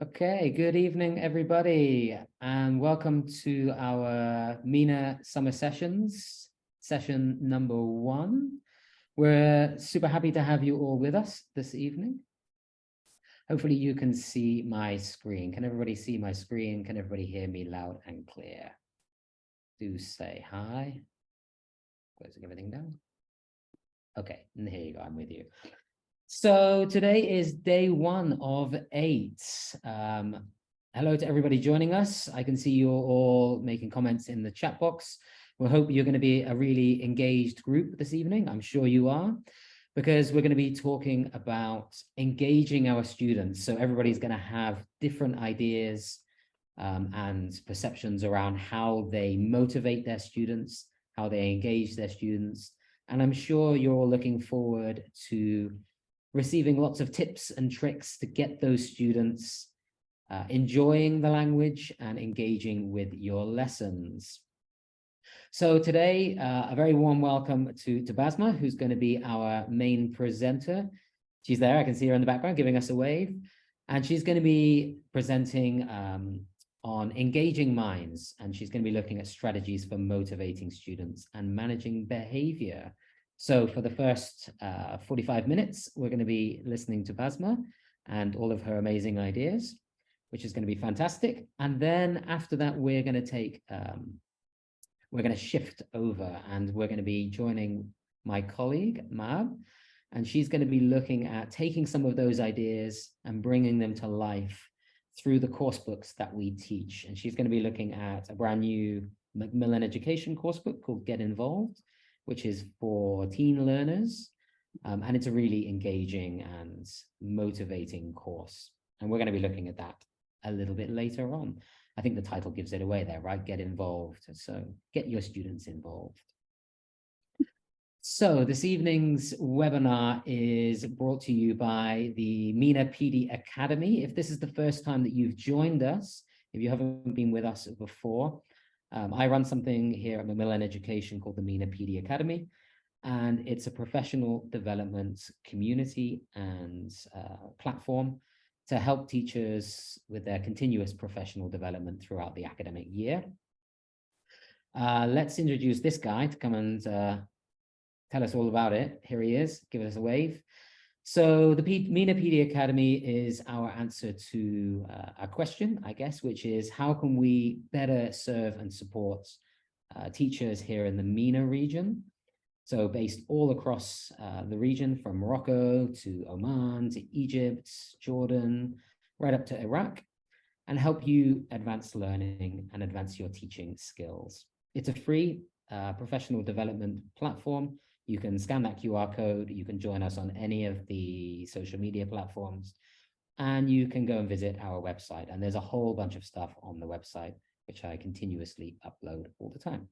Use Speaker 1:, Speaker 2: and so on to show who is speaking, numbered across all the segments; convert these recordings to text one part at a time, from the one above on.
Speaker 1: Okay, good evening, everybody, and welcome to our MENA Summer Sessions, session number 1. We're super happy to have you all with us this evening. Hopefully you can see my screen. Can everybody see my screen? Can everybody hear me loud and clear? Do say hi. Closing everything down. Okay, and here you go, I'm with you. So today is day 1 of 8. Hello to everybody joining us. I can see you're all making comments in the chat box. We hope you're going to be a really engaged group this evening. I'm sure you are, because we're going to be talking about engaging our students. So everybody's going to have different ideas and perceptions around how they motivate their students, how they engage their students. And I'm sure you're all looking forward to receiving lots of tips and tricks to get those students enjoying the language and engaging with your lessons. So today, a very warm welcome to Basma, who's going to be our main presenter. She's there, I can see her in the background, giving us a wave. And she's going to be presenting on engaging minds, and she's going to be looking at strategies for motivating students and managing behavior. So for the first 45 minutes, we're going to be listening to Basma and all of her amazing ideas, which is going to be fantastic. And then after that, we're going to shift over and we're going to be joining my colleague, Mab, and she's going to be looking at taking some of those ideas and bringing them to life through the course books that we teach. And she's going to be looking at a brand new Macmillan Education course book called Get Involved, which is for teen learners. And it's a really engaging and motivating course. And we're going to be looking at that a little bit later on. I think the title gives it away there, right? Get involved. So get your students involved. So this evening's webinar is brought to you by the MENA PD Academy. If this is the first time that you've joined us, if you haven't been with us before, I run something here at Macmillan Education called the MENA PD Academy, and it's a professional development community and platform to help teachers with their continuous professional development throughout the academic year. Let's introduce this guy to come and tell us all about it. Here he is, give us a wave. So the MENA PD Academy is our answer to a question, I guess, which is how can we better serve and support teachers here in the MENA region? So based all across the region, from Morocco to Oman to Egypt, Jordan, right up to Iraq, and help you advance learning and advance your teaching skills. It's a free professional development platform. You can scan that QR code, you can join us on any of the social media platforms, and you can go and visit our website. And there's a whole bunch of stuff on the website, which I continuously upload all the time.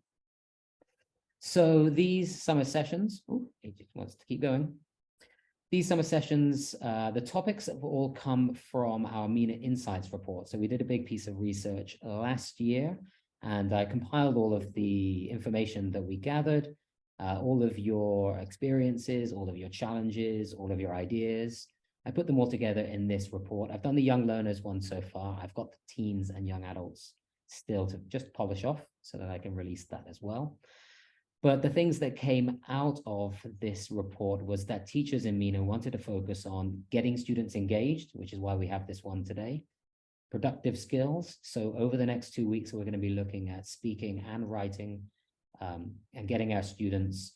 Speaker 1: So these summer sessions, it just wants to keep going. These summer sessions, the topics have all come from our MENA Insights report. So we did a big piece of research last year, and I compiled all of the information that we gathered, all of your experiences, all of your challenges, all of your ideas. I put them all together in this report. I've done the young learners one so far. I've got the teens and young adults still to just polish off so that I can release that as well. But the things that came out of this report was that teachers in MENA wanted to focus on getting students engaged, which is why we have this one today, productive skills. So over the next 2 weeks, we're going to be looking at speaking and writing and getting our students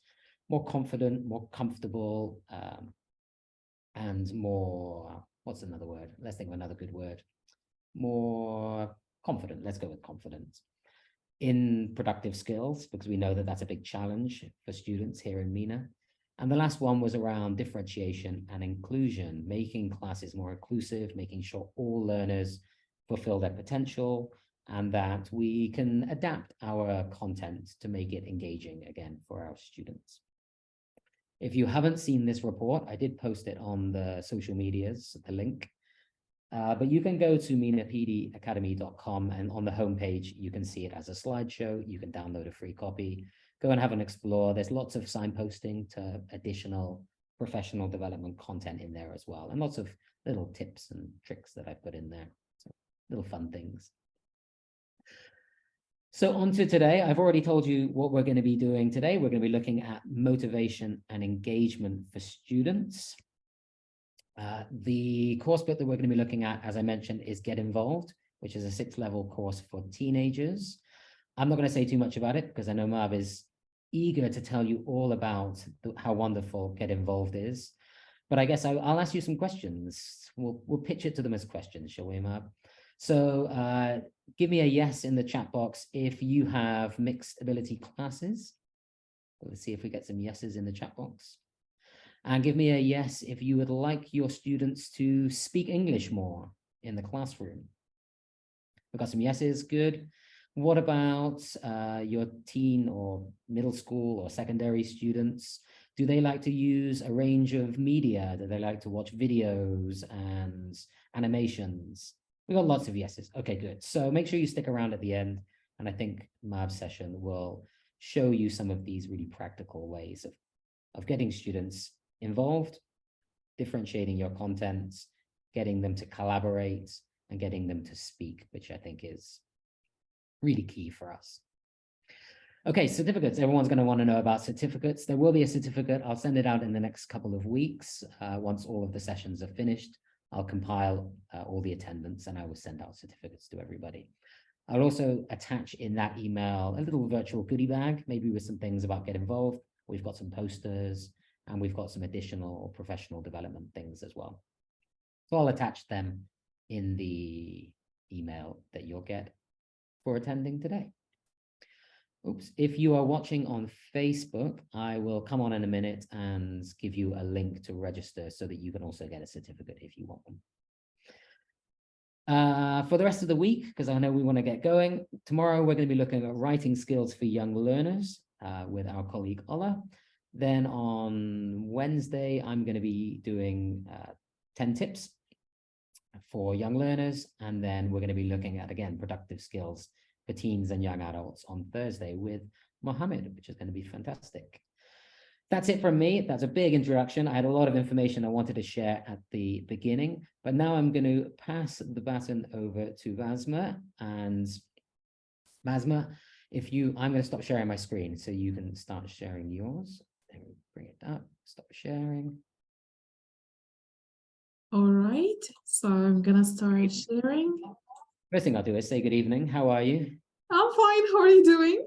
Speaker 1: more confident, more comfortable, and more, what's another word? Let's think of another good word. More confident, let's go with confident, in productive skills, because we know that that's a big challenge for students here in MENA. And the last one was around differentiation and inclusion, making classes more inclusive, making sure all learners fulfill their potential, and that we can adapt our content to make it engaging again for our students. If you haven't seen this report, I did post it on the social medias, the link. But you can go to menapdacademy.com, and on the homepage, you can see it as a slideshow. You can download a free copy, go and have an explore. There's lots of signposting to additional professional development content in there as well, and lots of little tips and tricks that I put in there. So little fun things. So on to today. I've already told you what we're going to be doing today. We're going to be looking at motivation and engagement for students. The course book that we're going to be looking at, as I mentioned, is Get Involved, which is a 6-level course for teenagers. I'm not going to say too much about it because I know Marv is eager to tell you all about how wonderful Get Involved is. But I guess I'll ask you some questions. We'll pitch it to them as questions, shall we, Marv? So give me a yes in the chat box if you have mixed ability classes. Let's see if we get some yeses in the chat box. And give me a yes if you would like your students to speak English more in the classroom. We've got some yeses, good. What about your teen or middle school or secondary students? Do they like to use a range of media? Do they like to watch videos and animations? We got lots of yeses. Okay, good. So make sure you stick around at the end. And I think Mav's session will show you some of these really practical ways of getting students involved, differentiating your content, getting them to collaborate, and getting them to speak, which I think is really key for us. Okay, certificates. Everyone's going to want to know about certificates. There will be a certificate. I'll send it out in the next couple of weeks. Once all of the sessions are finished, I'll compile all the attendance and I will send out certificates to everybody. I'll also attach in that email a little virtual goodie bag, maybe with some things about Get Involved. We've got some posters and we've got some additional professional development things as well. So I'll attach them in the email that you'll get for attending today. Oops, if you are watching on Facebook, I will come on in a minute and give you a link to register so that you can also get a certificate if you want one. For the rest of the week, because I know we want to get going, tomorrow we're going to be looking at writing skills for young learners with our colleague Ola. Then on Wednesday, I'm going to be doing 10 tips for young learners. And then we're going to be looking at, again, productive skills for teens and young adults on Thursday with Mohammed, which is going to be fantastic. That's it from me. That's a big introduction. I had a lot of information I wanted to share at the beginning, but now I'm going to pass the baton over to Basma. And Basma, I'm going to stop sharing my screen so you can start sharing yours. Bring it up, stop sharing.
Speaker 2: All right, so I'm gonna start sharing.
Speaker 1: First thing I'll do is say good evening. How are you?
Speaker 2: I'm fine. How are you doing?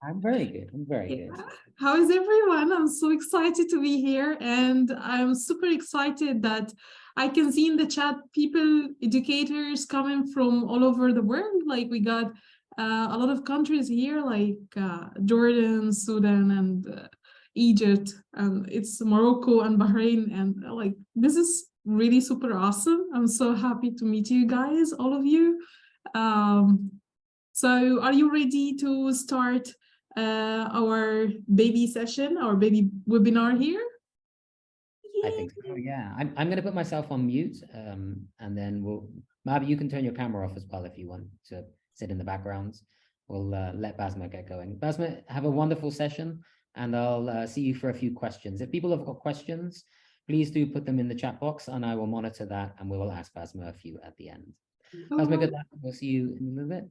Speaker 1: I'm very good. I'm very good.
Speaker 2: How is everyone? I'm so excited to be here, and I'm super excited that I can see in the chat people, educators coming from all over the world. Like we got a lot of countries here, like Jordan, Sudan, and Egypt, and it's Morocco and Bahrain, and like this is really super awesome. I'm so happy to meet you guys, all of you. So are you ready to start our baby session, our baby webinar here?
Speaker 1: I think so, yeah. I'm going to put myself on mute, and then maybe you can turn your camera off as well if you want to sit in the background. We'll let Basma get going. Basma, have a wonderful session, and I'll see you for a few questions. If people have got questions, please do put them in the chat box, and I will monitor that, and we will ask Basma a few at the end. Basma, good luck. We'll see you in a little bit.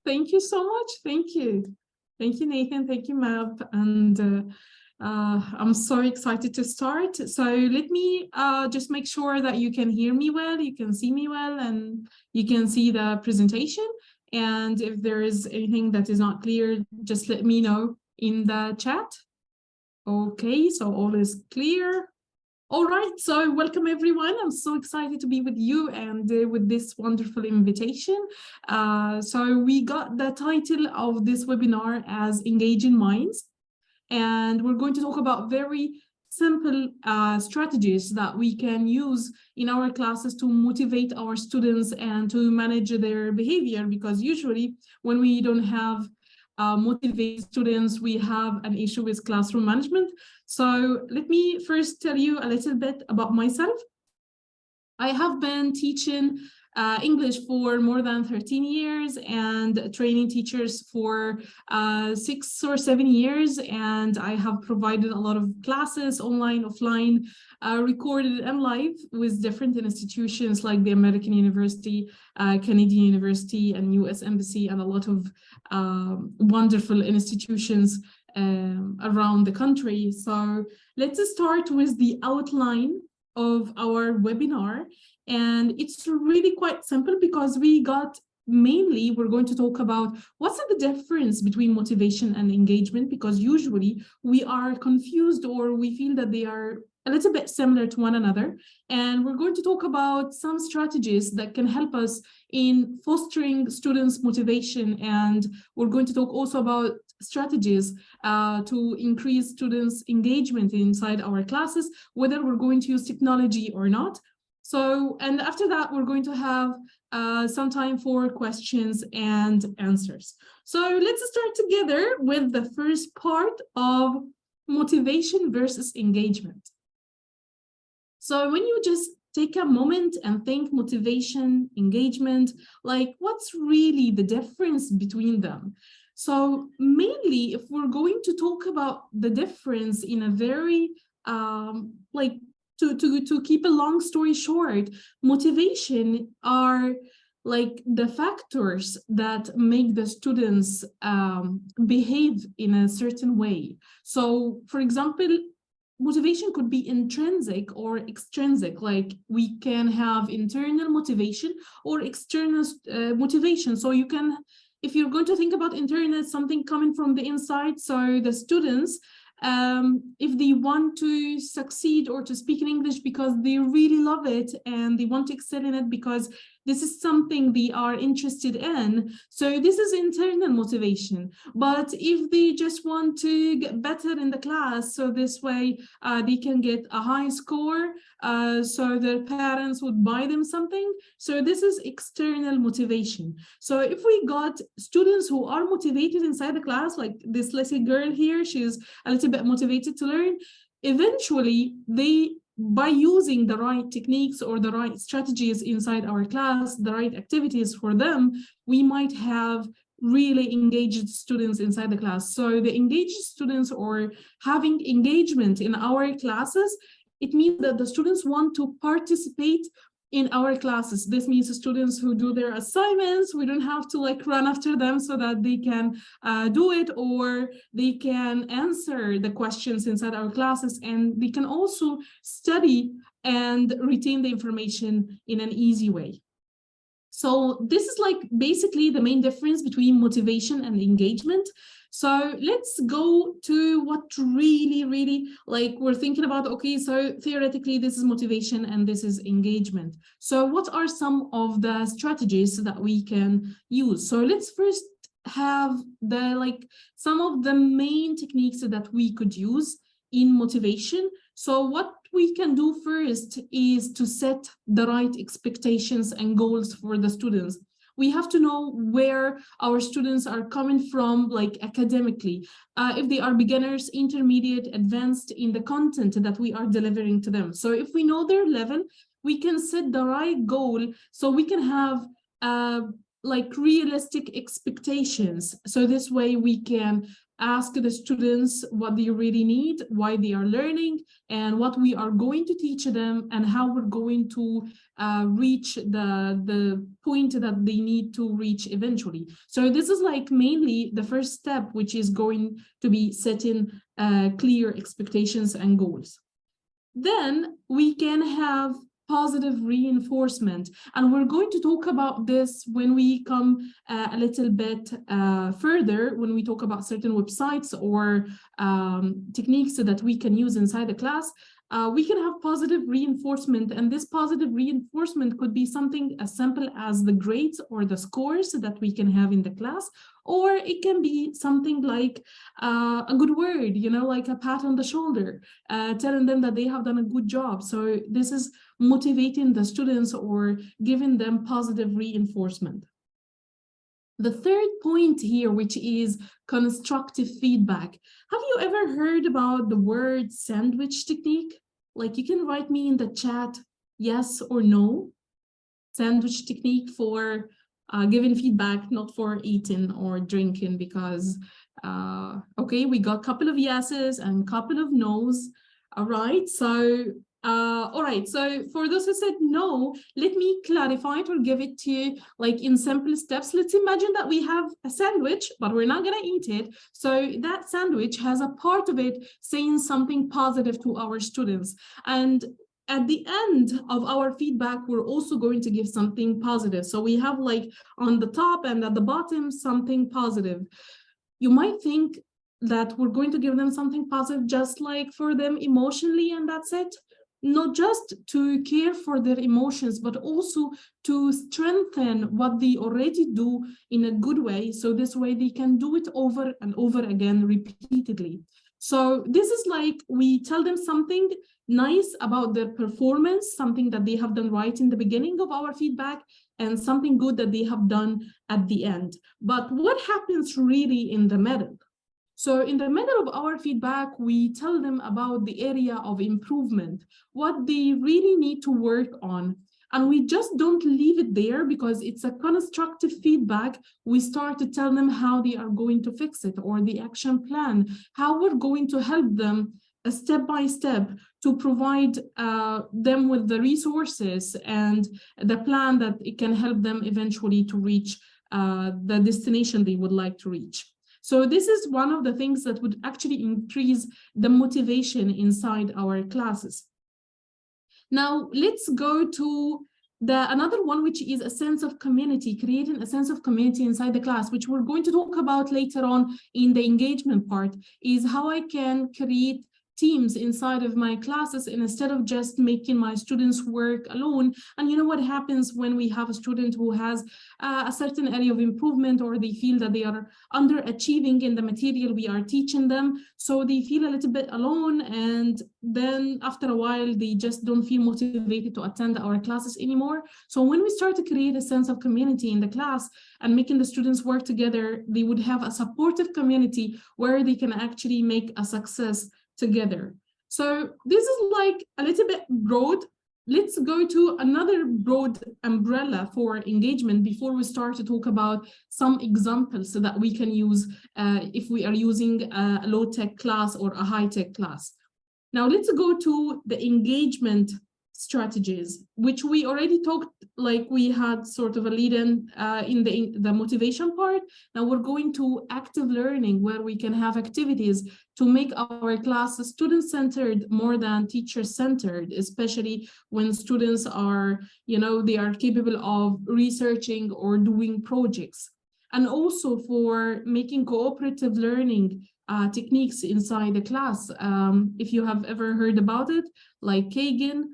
Speaker 2: Thank you so much. Thank you. Thank you, Nathan. Thank you, Mab. And I'm so excited to start. So let me just make sure that you can hear me well, you can see me well, and you can see the presentation. And if there is anything that is not clear, just let me know in the chat. Okay, so all is clear. All right, so welcome everyone. I'm so excited to be with you and with this wonderful invitation. So we got the title of this webinar as Engaging Minds, and we're going to talk about very simple strategies that we can use in our classes to motivate our students and to manage their behavior, because usually when we don't have motivate students, we have an issue with classroom management. So let me first tell you a little bit about myself. I have been teaching English for more than 13 years and training teachers for 6 or 7 years. And I have provided a lot of classes, online, offline, recorded and live with different institutions like the American University, Canadian University, and US Embassy, and a lot of wonderful institutions around the country. So let's start with the outline of our webinar. And it's really quite simple because mainly we're going to talk about what's the difference between motivation and engagement, because usually we are confused or we feel that they are a little bit similar to one another. And we're going to talk about some strategies that can help us in fostering students' motivation. And we're going to talk also about strategies to increase students' engagement inside our classes, whether we're going to use technology or not. So, and after that, we're going to have some time for questions and answers. So let's start together with the first part of motivation versus engagement. So when you just take a moment and think motivation, engagement, like what's really the difference between them? So mainly, if we're going to talk about the difference in a very to keep a long story short, motivation are like the factors that make the students behave in a certain way. So, for example, motivation could be intrinsic or extrinsic. Like we can have internal motivation or external motivation. So you can, if you're going to think about internal, something coming from the inside. So the students, if they want to succeed or to speak in English because they really love it and they want to excel in it because this is something they are interested in. So this is internal motivation. But if they just want to get better in the class, so this way they can get a high score, so their parents would buy them something. So this is external motivation. So if we got students who are motivated inside the class, like this little girl here, she's a little bit motivated to learn, eventually by using the right techniques or the right strategies inside our class, the right activities for them, we might have really engaged students inside the class. So the engaged students or having engagement in our classes, it means that the students want to participate in our classes. This means students who do their assignments, we don't have to like run after them so that they can do it, or they can answer the questions inside our classes, and they can also study and retain the information in an easy way. So this is like basically the main difference between motivation and engagement. So let's go to what really like we're thinking about. Okay, so theoretically this is motivation and this is engagement. So what are some of the strategies that we can use? So let's first have some of the main techniques that we could use in motivation. So what we can do first is to set the right expectations and goals for the students. We have to know where our students are coming from, like academically, if they are beginners, intermediate, advanced in the content that we are delivering to them. So if we know their level, we can set the right goal so we can have like realistic expectations. So this way we can ask the students what they really need, why they are learning, and what we are going to teach them, and how we're going to reach the point that they need to reach eventually. So this is like mainly the first step, which is going to be setting clear expectations and goals. Then we can have positive reinforcement. And we're going to talk about this when we come a little bit further, when we talk about certain websites or techniques that we can use inside the class. We can have positive reinforcement, and this positive reinforcement could be something as simple as the grades or the scores that we can have in the class, or it can be something like a good word, you know, like a pat on the shoulder, telling them that they have done a good job. So this is motivating the students or giving them positive reinforcement. The third point here, which is constructive feedback. Have you ever heard about the word sandwich technique? Like, you can write me in the chat yes or no. Sandwich technique for giving feedback, not for eating or drinking, because okay, we got a couple of yeses and a couple of no's. All right, so all right, so for those who said no, let me clarify it or give it to you like in simple steps. Let's imagine that we have a sandwich, but we're not gonna eat it. So that sandwich has a part of it saying something positive to our students. And at the end of our feedback, we're also going to give something positive. So we have like on the top and at the bottom, something positive. You might think that we're going to give them something positive, just like for them emotionally, and that's it. Not just to care for their emotions, but also to strengthen what they already do in a good way. So this way they can do it over and over again repeatedly. So this is like we tell them something nice about their performance, something that they have done right in the beginning of our feedback, and something good that they have done at the end. But what happens really in the middle? So in the middle of our feedback, we tell them about the area of improvement, what they really need to work on. And we just don't leave it there because it's a constructive feedback. We start to tell them how they are going to fix it, or the action plan, how we're going to help them step by step to provide them with the resources and the plan that it can help them eventually to reach the destination they would like to reach. So this is one of the things that would actually increase the motivation inside our classes. Now, let's go to another one, which is a sense of community, creating a sense of community inside the class, which we're going to talk about later on in the engagement part, is how I can create teams inside of my classes, and instead of just making my students work alone. And you know what happens when we have a student who has a certain area of improvement, or they feel that they are underachieving in the material we are teaching them, so they feel a little bit alone, and then after a while they just don't feel motivated to attend our classes anymore. So when we start to create a sense of community in the class and making the students work together, they would have a supportive community where they can actually make a success together. So this is like a little bit broad. Let's go to another broad umbrella for engagement before we start to talk about some examples so that we can use if we are using a low-tech class or a high-tech class. Now let's go to the engagement strategies, which we already talked, like we had sort of a lead-in in the motivation part. Now we're going to active learning, where we can have activities to make our classes student-centered more than teacher-centered, especially when students are, you know, they are capable of researching or doing projects. And also for making cooperative learning techniques inside the class. If you have ever heard about it, like Kagan,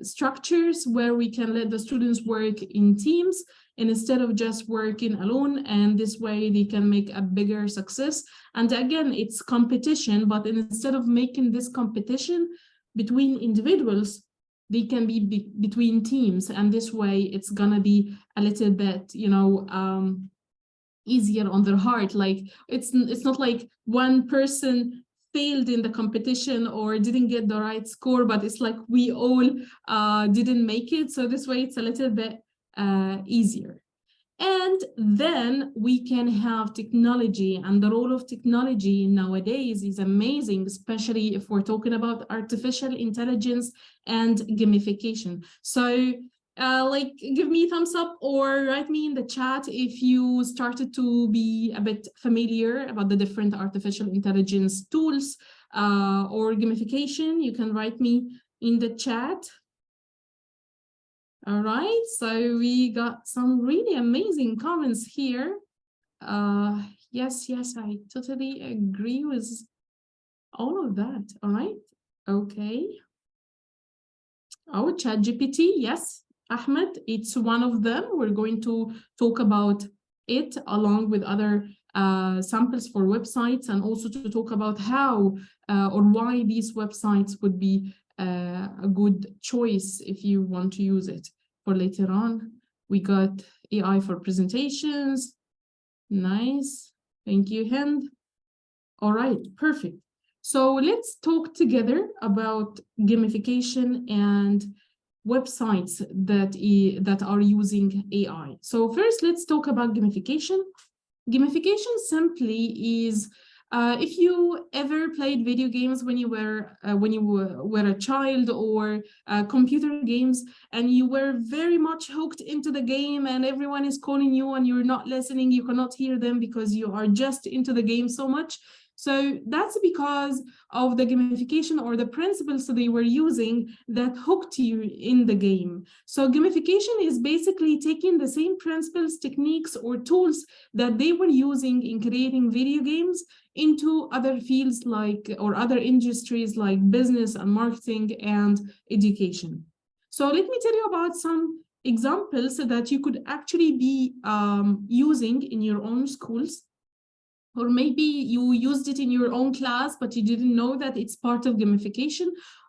Speaker 2: structures where we can let the students work in teams and instead of just working alone, and this way they can make a bigger success. And again, it's competition, but instead of making this competition between individuals, they can be between teams, and this way it's gonna be a little bit, you know, easier on their heart. Like it's not like one person failed in the competition or didn't get the right score, but it's like we all didn't make it. So this way it's a little bit easier. And then we can have technology, and the role of technology nowadays is amazing, especially if we're talking about artificial intelligence and gamification. So like give me a thumbs up or write me in the chat if you started to be a bit familiar about the different artificial intelligence tools or gamification. You can write me in the chat. All right, so we got some really amazing comments here. Yes, I totally agree with all of that. All right, okay. Oh, ChatGPT, yes, Ahmed, it's one of them. We're going to talk about it along with other samples for websites, and also to talk about how or why these websites would be a good choice if you want to use it for later on. We got AI for presentations. Nice. Thank you, Hind. All right, perfect. So let's talk together about gamification and websites that are using AI. So first, let's talk about gamification. Gamification simply is if you ever played video games when you were a child, or computer games, and you were very much hooked into the game, and everyone is calling you and you're not listening, you cannot hear them because you are just into the game so much. So that's because of the gamification or the principles that they were using that hooked you in the game. So gamification is basically taking the same principles, techniques, or tools that they were using in creating video games into other fields or other industries like business and marketing and education. So let me tell you about some examples that you could actually be using in your own schools. Or maybe you used it in your own class, but you didn't know that it's part of gamification,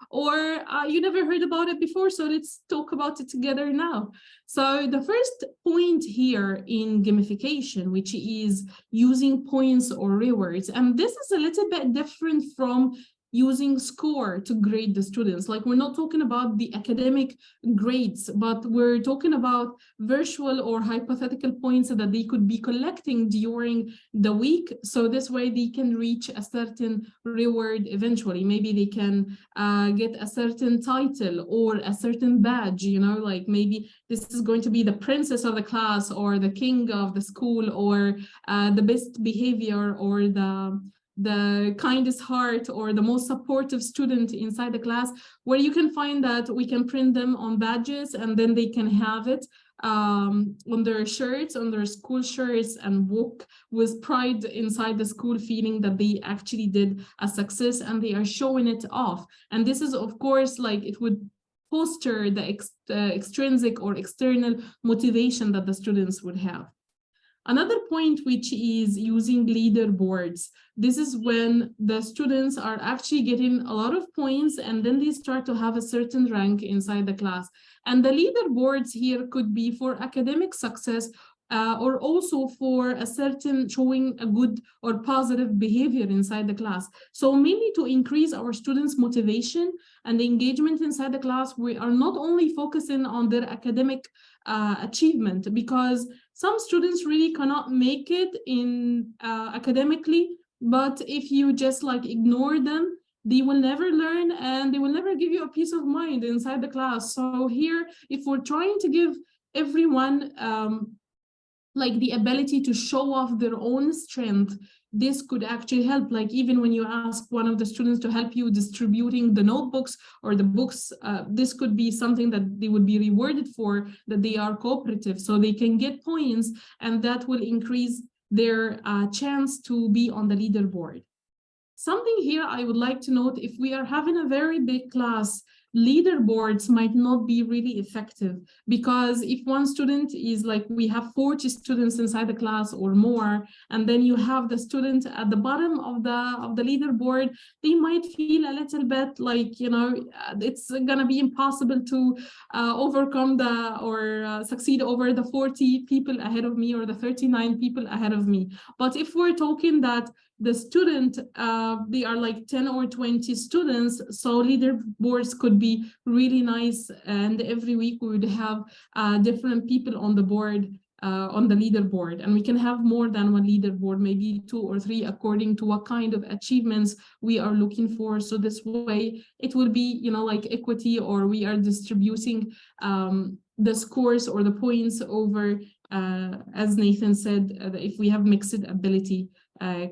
Speaker 2: or you never heard about it before. So let's talk about it together now. So the first point here in gamification, which is using points or rewards, and this is a little bit different from using score to grade the students. Like, we're not talking about the academic grades, but we're talking about virtual or hypothetical points that they could be collecting during the week. So this way they can reach a certain reward eventually. Maybe they can get a certain title or a certain badge, like maybe this is going to be the princess of the class, or the king of the school, or the best behavior, or the kindest heart, or the most supportive student inside the class, where you can find that we can print them on badges, and then they can have it on their shirts, on their school shirts, and walk with pride inside the school, feeling that they actually did a success and they are showing it off. And this is, of course, like, it would foster the extrinsic or external motivation that the students would have. Another point, which is using leaderboards. This is when the students are actually getting a lot of points, and then they start to have a certain rank inside the class. And the leaderboards here could be for academic success, or also for a certain showing a good or positive behavior inside the class. So mainly to increase our students' motivation and the engagement inside the class, we are not only focusing on their academic achievement, because some students really cannot make it in academically, but if you just ignore them, they will never learn, and they will never give you a peace of mind inside the class. So here, if we're trying to give everyone the ability to show off their own strength, this could actually help. Like, even when you ask one of the students to help you distributing the notebooks or the books, this could be something that they would be rewarded for, that they are cooperative, so they can get points, and that will increase their chance to be on the leaderboard. Something here I would like to note: if we are having a very big class, leaderboards might not be really effective, because if one student is we have 40 students inside the class or more, and then you have the student at the bottom of the leaderboard, they might feel a little bit it's gonna be impossible to overcome or succeed over the 40 people ahead of me, or the 39 people ahead of me. But if we're talking that the student, they are 10 or 20 students, so leaderboards could be really nice, and every week we would have different people on the board, on the leaderboard, and we can have more than one leaderboard, maybe 2 or 3, according to what kind of achievements we are looking for. So this way it will be equity, or we are distributing the scores or the points over, as Nathan said, if we have mixed ability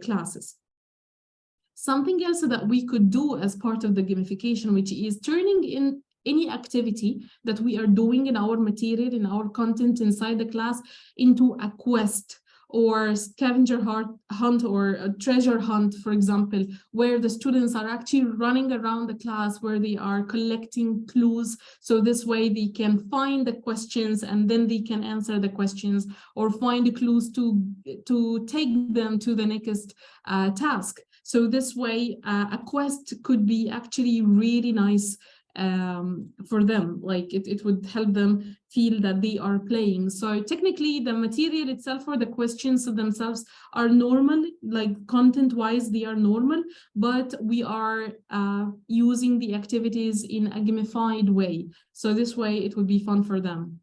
Speaker 2: classes. Something else that we could do as part of the gamification, which is turning in any activity that we are doing in our material, in our content inside the class, into a quest or scavenger hunt or a treasure hunt, for example, where the students are actually running around the class, where they are collecting clues. So this way they can find the questions, and then they can answer the questions, or find the clues to take them to the next task. So this way, a quest could be actually really nice for them. Like it would help them feel that they are playing. So technically the material itself or the questions themselves are normal, like content-wise they are normal, but we are using the activities in a gamified way. So this way it would be fun for them.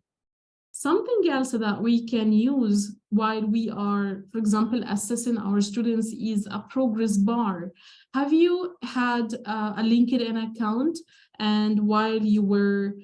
Speaker 2: Something else that we can use while we are, for example, assessing our students is a progress bar. Have you had a LinkedIn account, and while you were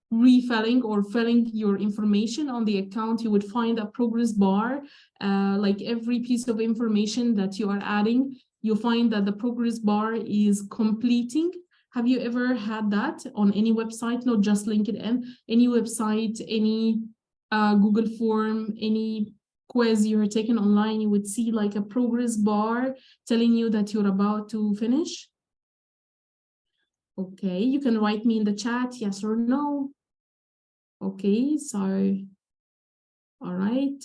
Speaker 2: refilling or filling your information on the account, you would find a progress bar, like every piece of information that you are adding, you find that the progress bar is completing. Have you ever had that on any website, not just LinkedIn, any website, any Google form, any quiz you're taking online, you would see like a progress bar telling you that you're about to finish? Okay, you can write me in the chat, yes or no. Okay, so, all right.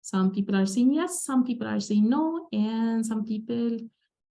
Speaker 2: Some people are saying yes, some people are saying no, and some people,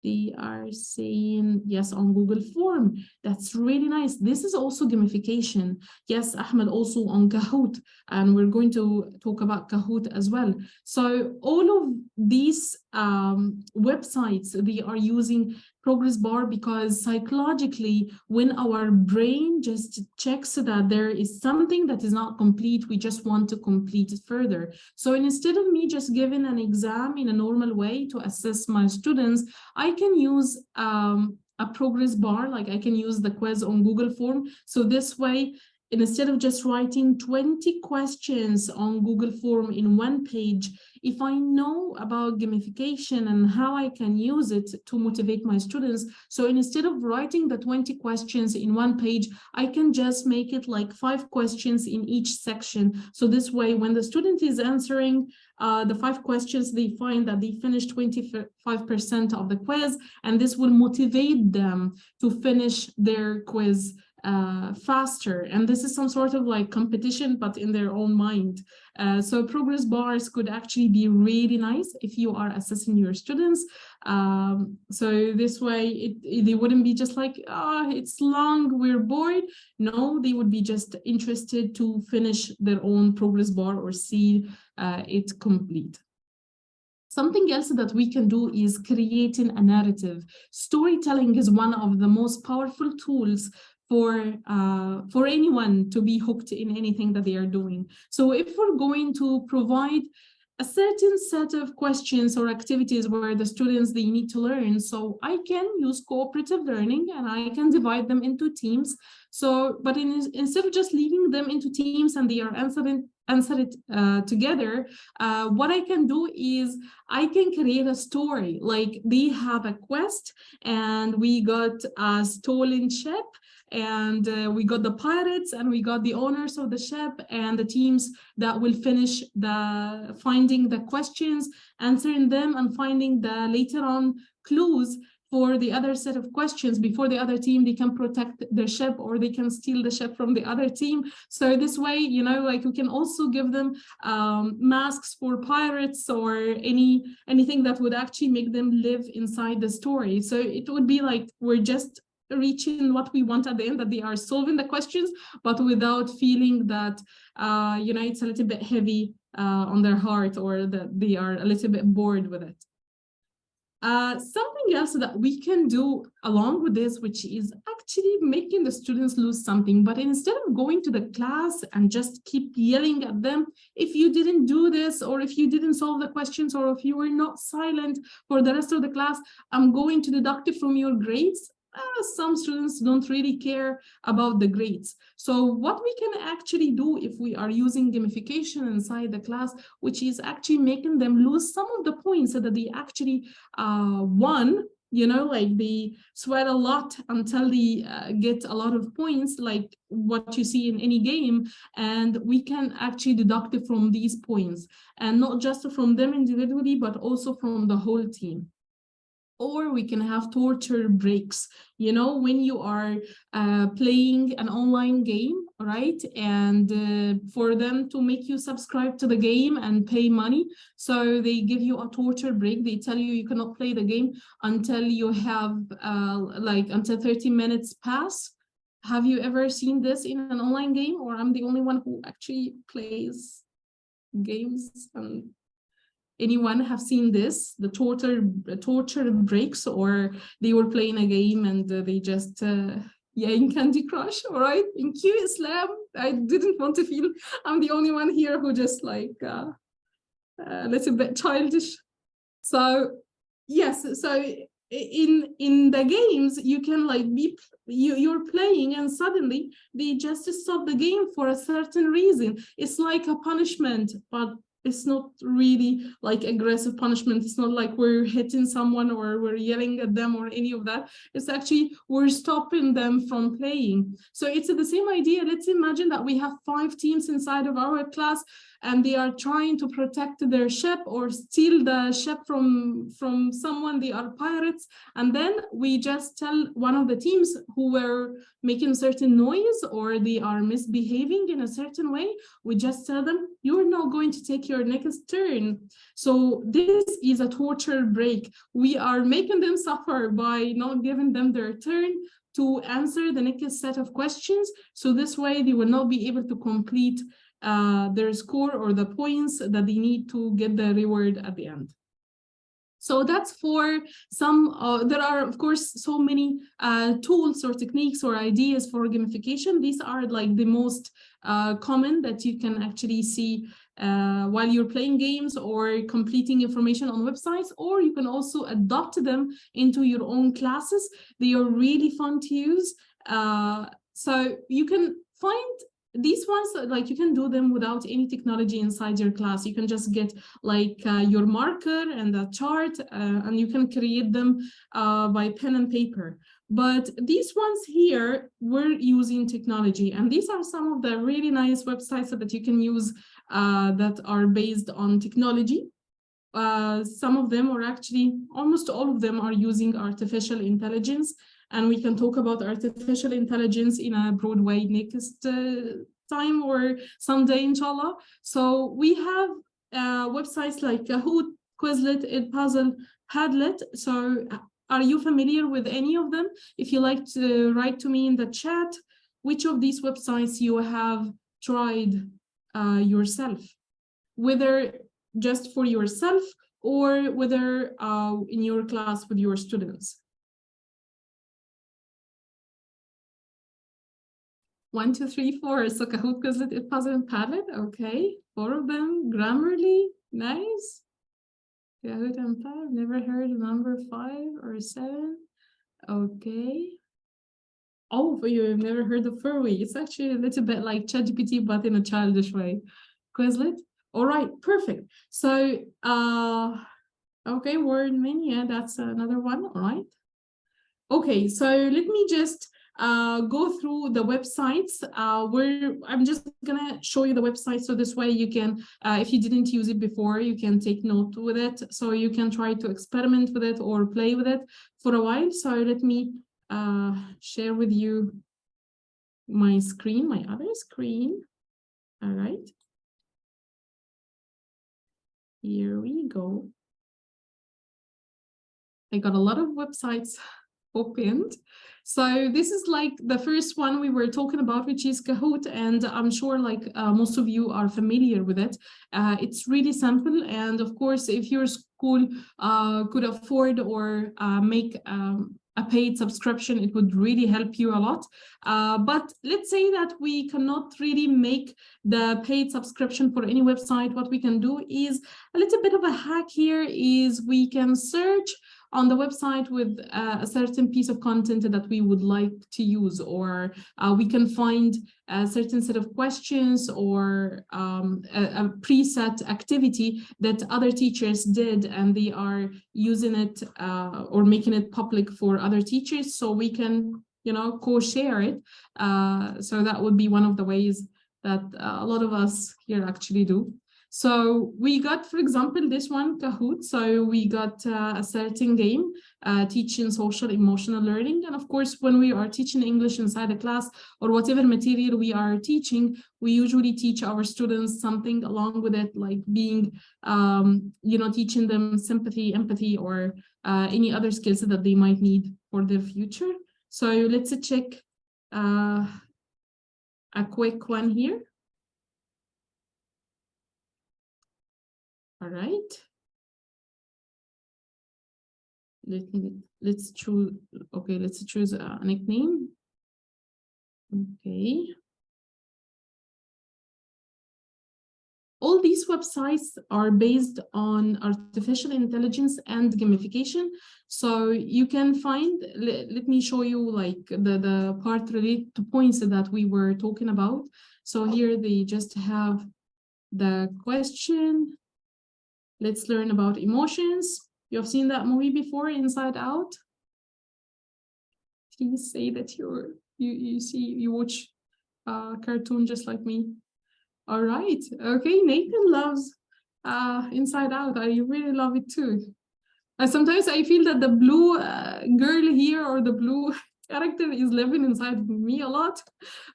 Speaker 2: they are saying yes on Google Form. That's really nice. This is also gamification. Yes, Ahmed, also on Kahoot, and we're going to talk about Kahoot as well. So all of these websites, they are using progress bar because psychologically, when our brain just checks that there is something that is not complete, we just want to complete it further. So instead of me just giving an exam in a normal way to assess my students, I can use a progress bar, like I can use the quiz on Google Form. So this way, instead of just writing 20 questions on Google Form in one page, if I know about gamification and how I can use it to motivate my students, so instead of writing the 20 questions in one page, I can just make it like 5 questions in each section. So this way, when the student is answering the 5 questions, they find that they finished 25% of the quiz, and this will motivate them to finish their quiz faster. And this is some sort of like competition, but in their own mind. So progress bars could actually be really nice if you are assessing your students. So this way, they wouldn't be just like, it's long, we're bored. No, they would be just interested to finish their own progress bar or see it complete. Something else that we can do is creating a narrative. Storytelling is one of the most powerful tools for anyone to be hooked in anything that they are doing. So if we're going to provide a certain set of questions or activities where the students, they need to learn, so I can use cooperative learning and I can divide them into teams. So, but instead of just leaving them into teams and they are answer it together, what I can do is I can create a story. Like they have a quest and we got a stolen ship, and we got the pirates and we got the owners of the ship and the teams that will finish finding the questions, answering them, and finding the later on clues for the other set of questions before the other team, they can protect their ship or they can steal the ship from the other team. So this way, you know, like we can also give them masks for pirates or anything that would actually make them live inside the story. So it would be like we're just reaching what we want at the end, that they are solving the questions, but without feeling that, you know, it's a little bit heavy on their heart, or that they are a little bit bored with it. Something else that we can do along with this, which is actually making the students lose something, but instead of going to the class and just keep yelling at them, if you didn't do this, or if you didn't solve the questions, or if you were not silent for the rest of the class, I'm going to deduct it from your grades. Some students don't really care about the grades. So what we can actually do if we are using gamification inside the class, which is actually making them lose some of the points so that they actually won, you know, like they sweat a lot until they get a lot of points, like what you see in any game, and we can actually deduct it from these points, and not just from them individually, but also from the whole team. Or we can have torture breaks. You know, when you are playing an online game right? And for them to make you subscribe to the game and pay money. So they give you a torture break. They tell you cannot play the game until you have until 30 minutes pass. Have you ever seen this in an online game, or I'm the only one who actually plays games? And anyone have seen this, the torture breaks, or they were playing a game and they just in Candy Crush? All right, in Q Islam, I didn't want to feel I'm the only one here who just like a little bit childish. So yes, so in the games you can like you're playing and suddenly they just stop the game for a certain reason. It's like a punishment, but it's not really like aggressive punishment. It's not like we're hitting someone or we're yelling at them or any of that. It's actually we're stopping them from playing. So it's the same idea. Let's imagine that we have 5 teams inside of our class and they are trying to protect their ship or steal the ship from someone. They are pirates. And then we just tell one of the teams who were making certain noise or they are misbehaving in a certain way, we just tell them, you're not going to take your next turn. So this is a torture break. We are making them suffer by not giving them their turn to answer the next set of questions. So this way they will not be able to complete their score or the points that they need to get the reward at the end. So that's for some, there are of course so many tools or techniques or ideas for gamification. These are like the most common that you can actually see while you're playing games or completing information on websites, or you can also adopt them into your own classes. They are really fun to use. So you can find these ones, like you can do them without any technology inside your class. You can just get like your marker and a chart and you can create them by pen and paper. But these ones here, we're using technology, and these are some of the really nice websites that you can use that are based on technology. Some of them, or actually almost all of them, are using artificial intelligence. And we can talk about artificial intelligence in a broad way next time or someday, inshallah. So we have websites like Kahoot, Quizlet, Edpuzzle, Padlet. So are you familiar with any of them? If you like to write to me in the chat, which of these websites you have tried yourself, whether just for yourself or whether in your class with your students. 1, 2, 3, 4. So Kahoot, Quizlet, Edpuzzle, and Padlet. Okay, 4 of them. Grammarly, nice. Kahoot and Padlet. Never heard of number 5 or 7. Okay. Oh, but you've never heard of Furwy. It's actually a little bit like ChatGPT, but in a childish way. Quizlet. All right, perfect. So, okay, Word Mini, yeah, that's another one. All right. Okay, so let me just go through the websites where I'm just gonna show you the website, so this way you can, if you didn't use it before, you can take note with it, so you can try to experiment with it or play with it for a while. So let me share with you my screen, my other screen. All right, here we go. I got a lot of websites opened. So this is like the first one we were talking about, which is Kahoot, and I'm sure like most of you are familiar with it. It's really simple, and of course, if your school could afford or make a paid subscription, it would really help you a lot. But let's say that we cannot really make the paid subscription for any website. What we can do is a little bit of a hack here is we can search on the website with a certain piece of content that we would like to use, or we can find a certain set of questions or a preset activity that other teachers did, and they are using it or making it public for other teachers, so we can, you know, co-share it. So that would be one of the ways that a lot of us here actually do. So we got, for example, this one, Kahoot. So we got a certain game, teaching social emotional learning. And of course, when we are teaching English inside a class or whatever material we are teaching, we usually teach our students something along with it, like being, teaching them sympathy, empathy, or any other skills that they might need for their future. So let's check a quick one here. All right. Let's choose. Okay, let's choose a nickname. Okay. All these websites are based on artificial intelligence and gamification. So you can find, let me show you like the part related to points that we were talking about. So here they just have the question. Let's learn about emotions. You have seen that movie before, Inside Out? Please say that you watch cartoon just like me. All right. Okay, Nathan loves Inside Out. I really love it too. Sometimes I feel that the blue girl here or the blue character is living inside me a lot.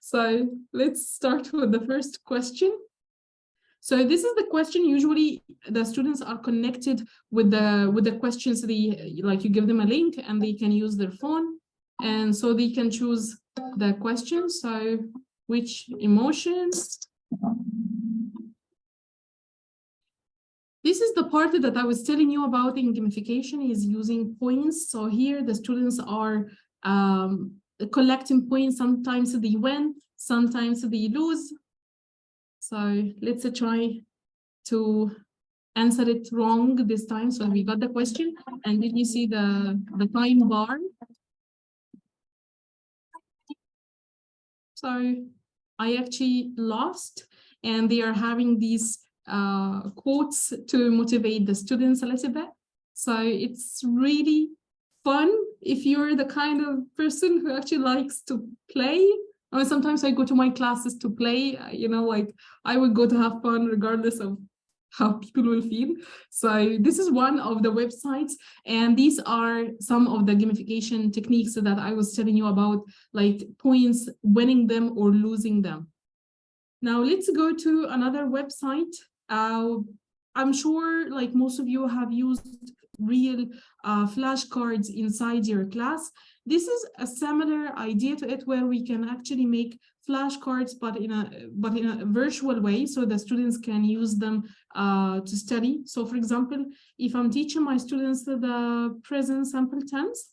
Speaker 2: So let's start with the first question. So this is the question. Usually the students are connected with the questions. Like you give them a link and they can use their phone, and so they can choose the question. So which emotions? This is the part that I was telling you about in gamification, is using points. So here the students are collecting points. Sometimes they win, sometimes they lose. So let's try to answer it wrong this time. So we got the question, and did you see the time bar? So I actually lost, and they are having these quotes to motivate the students a little bit. So it's really fun if you're the kind of person who actually likes to play. I mean, sometimes I go to my classes to play, like I would go to have fun regardless of how people will feel. So this is one of the websites, and these are some of the gamification techniques that I was telling you about, like points, winning them or losing them. Now let's go to another website. I'm sure like most of you have used real flashcards inside your class. This is a similar idea to it, where we can actually make flashcards, but in a virtual way, so the students can use them to study. So for example, if I'm teaching my students the present simple tense,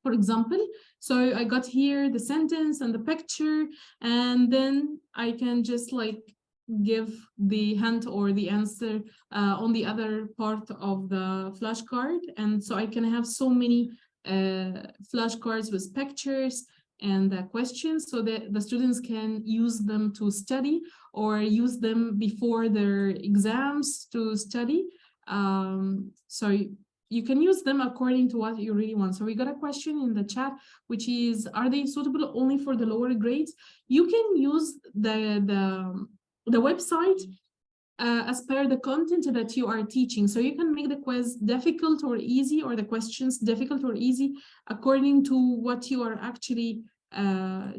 Speaker 2: for example, so I got here the sentence and the picture, and then I can just like give the hint or the answer on the other part of the flashcard. And so I can have so many flashcards with pictures and questions, so that the students can use them to study or use them before their exams to study. So you can use them according to what you really want. So we got a question in the chat, which is, are they suitable only for the lower grades? You can use the website as per the content that you are teaching. So you can make the quiz difficult or easy, or the questions difficult or easy, according to what you are actually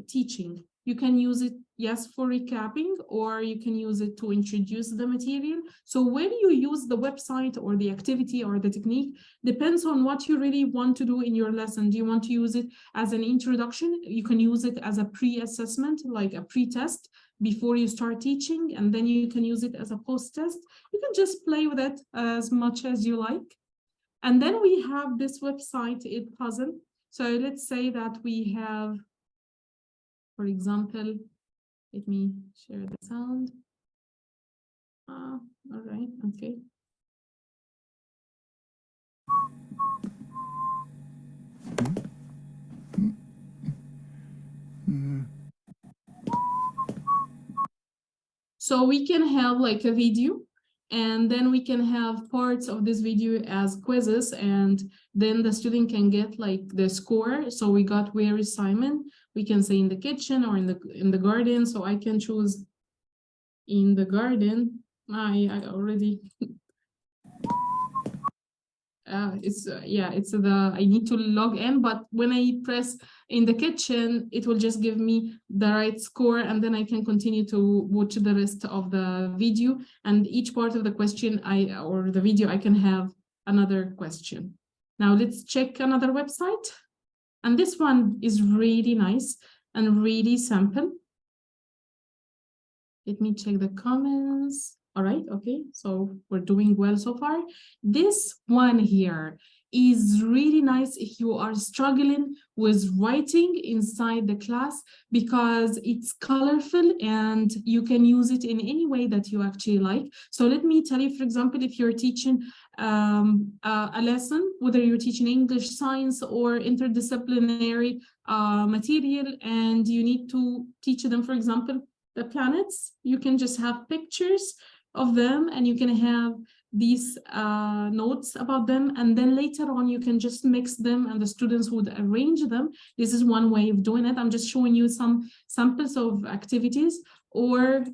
Speaker 2: teaching. You can use it, yes, for recapping, or you can use it to introduce the material. So when you use the website or the activity or the technique, depends on what you really want to do in your lesson. Do you want to use it as an introduction? You can use it as a pre-assessment, like a pre-test before you start teaching, and then you can use it as a post-test. You can just play with it as much as you like. And then we have this website, Edpuzzle. So let's say that we have, for example, let me share the sound. All right, okay. So we can have like a video, and then we can have parts of this video as quizzes, and then the student can get like the score. So we got, where is Simon? We can say in the kitchen or in the garden. So I can choose in the garden. I already. It's the I need to log in, but when I press in the kitchen, it will just give me the right score, and then I can continue to watch the rest of the video. And each part of the question or the video, I can have another question. Now let's check another website. And this one is really nice and really simple. Let me check the comments. All right, okay, so we're doing well so far. This one here is really nice if you are struggling with writing inside the class, because it's colorful and you can use it in any way that you actually like. So let me tell you, for example, if you're teaching a lesson, whether you're teaching English, science, or interdisciplinary material, and you need to teach them, for example, the planets, you can just have pictures of them and you can have these notes about them, and then later on you can just mix them and the students would arrange them. This is one way of doing it. I'm just showing you some samples of activities, or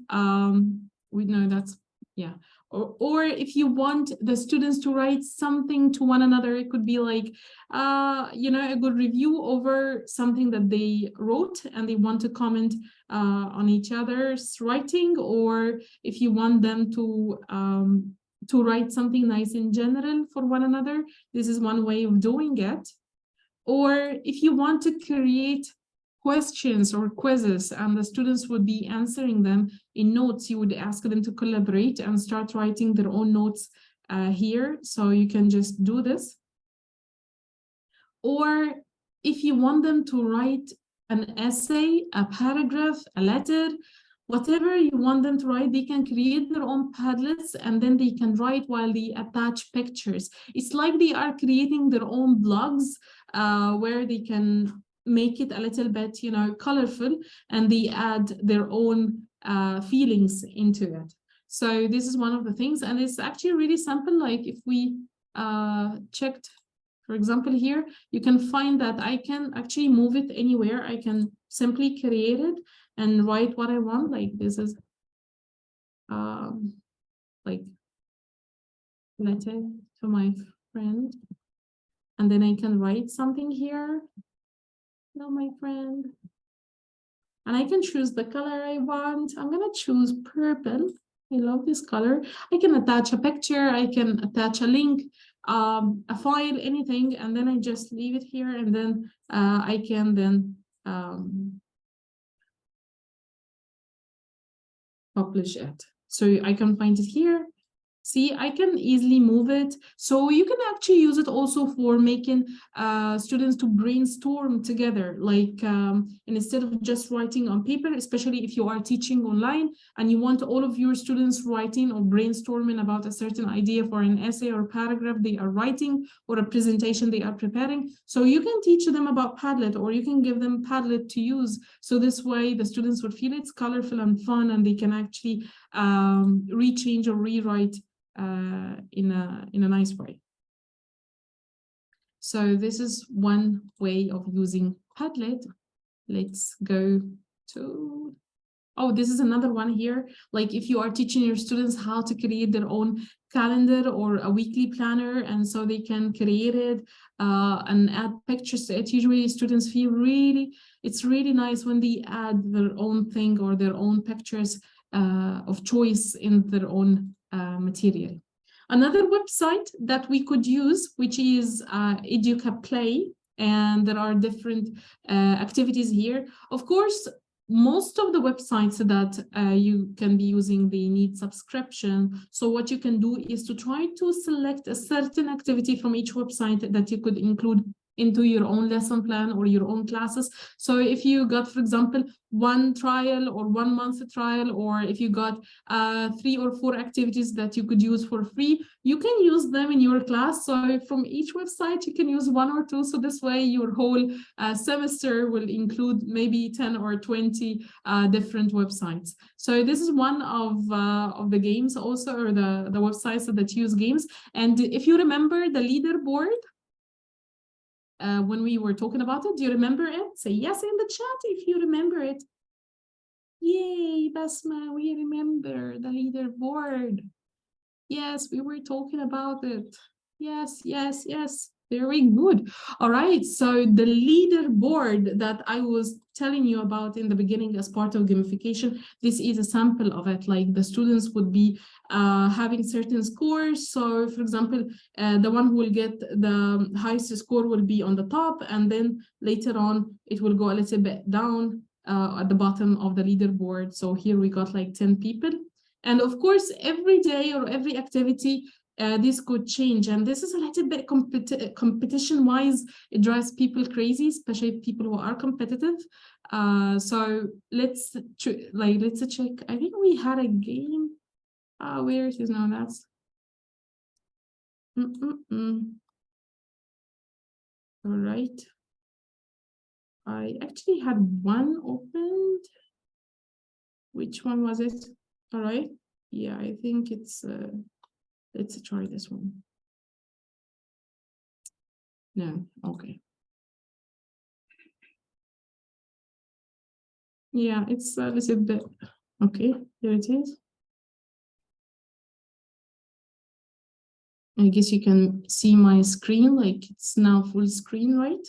Speaker 2: we know that's, yeah. Or if you want the students to write something to one another, it could be like, a good review over something that they wrote and they want to comment on each other's writing, or if you want them to write something nice in general for one another, this is one way of doing it. Or if you want to create questions or quizzes and the students would be answering them in notes, you would ask them to collaborate and start writing their own notes here. So you can just do this. Or if you want them to write an essay, a paragraph, a letter, whatever you want them to write, they can create their own Padlets and then they can write while they attach pictures. It's like they are creating their own blogs where they can make it a little bit, colorful, and they add their own feelings into it. So this is one of the things, and it's actually really simple. Like if we checked, for example, here, you can find that I can actually move it anywhere. I can simply create it and write what I want. Like this is like letter to my friend. And then I can write something here. Hello, my friend. And I can choose the color I want. I'm gonna choose purple. I love this color. I can attach a picture. I can attach a link, a file, anything, and then I just leave it here, and then I can then publish it. So I can find it here. See, I can easily move it. So you can actually use it also for making students to brainstorm together. Like instead of just writing on paper, especially if you are teaching online and you want all of your students writing or brainstorming about a certain idea for an essay or paragraph they are writing or a presentation they are preparing. So you can teach them about Padlet, or you can give them Padlet to use. So this way the students would feel it's colorful and fun, and they can actually rechange or rewrite in a nice way. So this is one way of using Padlet. Let's go to, oh, this is another one here. Like if you are teaching your students how to create their own calendar or a weekly planner, and so they can create it and add pictures to it. Usually students feel it's really nice when they add their own thing or their own pictures of choice in their own material. Another website that we could use, which is Educa Play, and there are different activities here. Of course, most of the websites that you can be using, they need subscription. So what you can do is to try to select a certain activity from each website that you could include into your own lesson plan or your own classes. So if you got, for example, 1 trial or 1 month trial, or if you got 3 or 4 activities that you could use for free, you can use them in your class. So from each website, you can use 1 or 2. So this way your whole semester will include maybe 10 or 20 different websites. So this is one of the games also, or the websites that use games. And if you remember the leaderboard, when we were talking about it, do you remember it? Say yes in the chat if you remember it. Yay, Basma, we remember the leaderboard. Yes, we were talking about it. Yes, yes, yes. Very good. All right. So the leaderboard that I was telling you about in the beginning as part of gamification, this is a sample of it. Like the students would be having certain scores. So for example, the one who will get the highest score will be on the top, and then later on it will go a little bit down at the bottom of the leaderboard. So here we got like 10 people. And of course, every day or every activity, this could change. And this is a little bit competition-wise. It drives people crazy, especially people who are competitive. So let's check. I think we had a game. Where it is now? That's. All right. I actually had one opened. Which one was it? All right. Yeah, I think it's. Let's try this one. No, okay. Yeah, it's a little bit. Okay, here it is. I guess you can see my screen, like it's now full screen, right?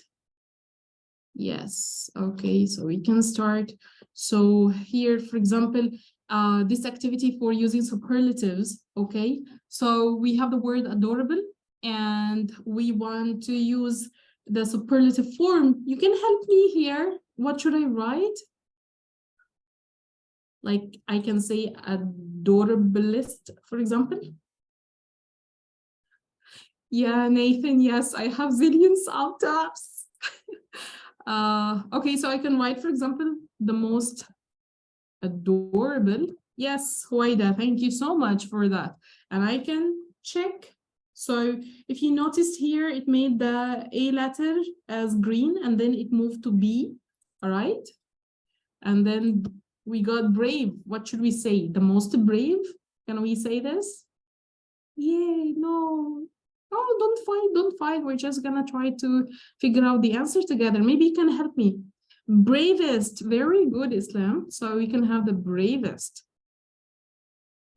Speaker 2: Yes, okay, so we can start. So here, for example, this activity for using superlatives, okay? So we have the word adorable, and we want to use the superlative form. You can help me here. What should I write? Like I can say adorablest, for example. Yeah, Nathan, yes, I have zillions of tabs. Okay, so I can write, for example, the most adorable. Yes, Huaida, thank you so much for that. And I can check. So if you noticed here, it made the A letter as green, and then it moved to B, all right? And then we got brave. What should we say? The most brave? Can we say this? Yay, no. Oh, don't fight. We're just gonna try to figure out the answer together. Maybe you can help me. Bravest, very good, Islam. So we can have the bravest.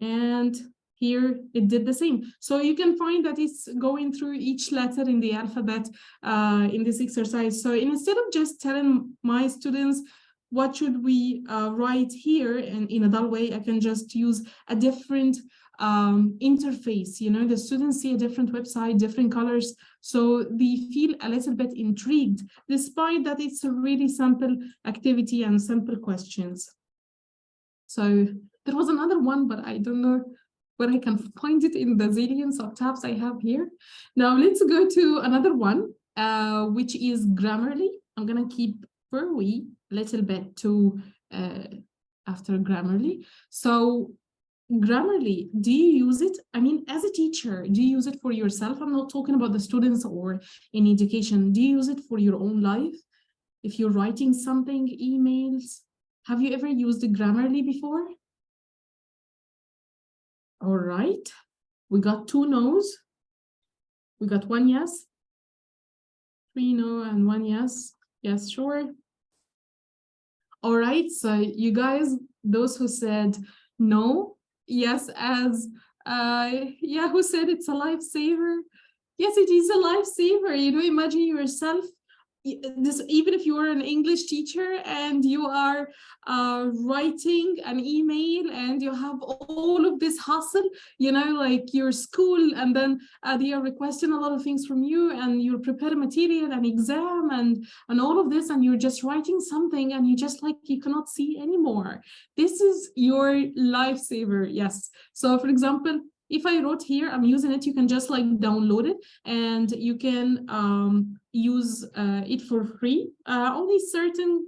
Speaker 2: And here it did the same. So you can find that it's going through each letter in the alphabet in this exercise. So instead of just telling my students, what should we write here, and in a dull way, I can just use a different interface. You know, the students see a different website, different colors, so they feel a little bit intrigued, despite that it's a really simple activity and simple questions. So there was another one, but I don't know where I can find it in the zillions of tabs I have here. Now let's go to another one, which is Grammarly. I'm gonna keep a little bit to after Grammarly. So Grammarly, do you use it? I mean, as a teacher, do you use it for yourself? I'm not talking about the students or in education. Do you use it for your own life? If you're writing something, emails, have you ever used Grammarly before? All right, we got 2 no's. We got 1 yes, 3 no, and 1 yes. Yes, sure. All right, so you guys, those who said no, yes, as yeah, who said it's a lifesaver? Yes, it is a lifesaver. You know, imagine yourself, this, even if you are an English teacher and you are writing an email and you have all of this hustle, you know, like your school, and then they are requesting a lot of things from you, and you prepare material and exam and all of this, and you're just writing something and you just like you cannot see anymore. This is your lifesaver. Yes. So for example, if I wrote here, I'm using it, you can just like download it, and you can use it for free. Only certain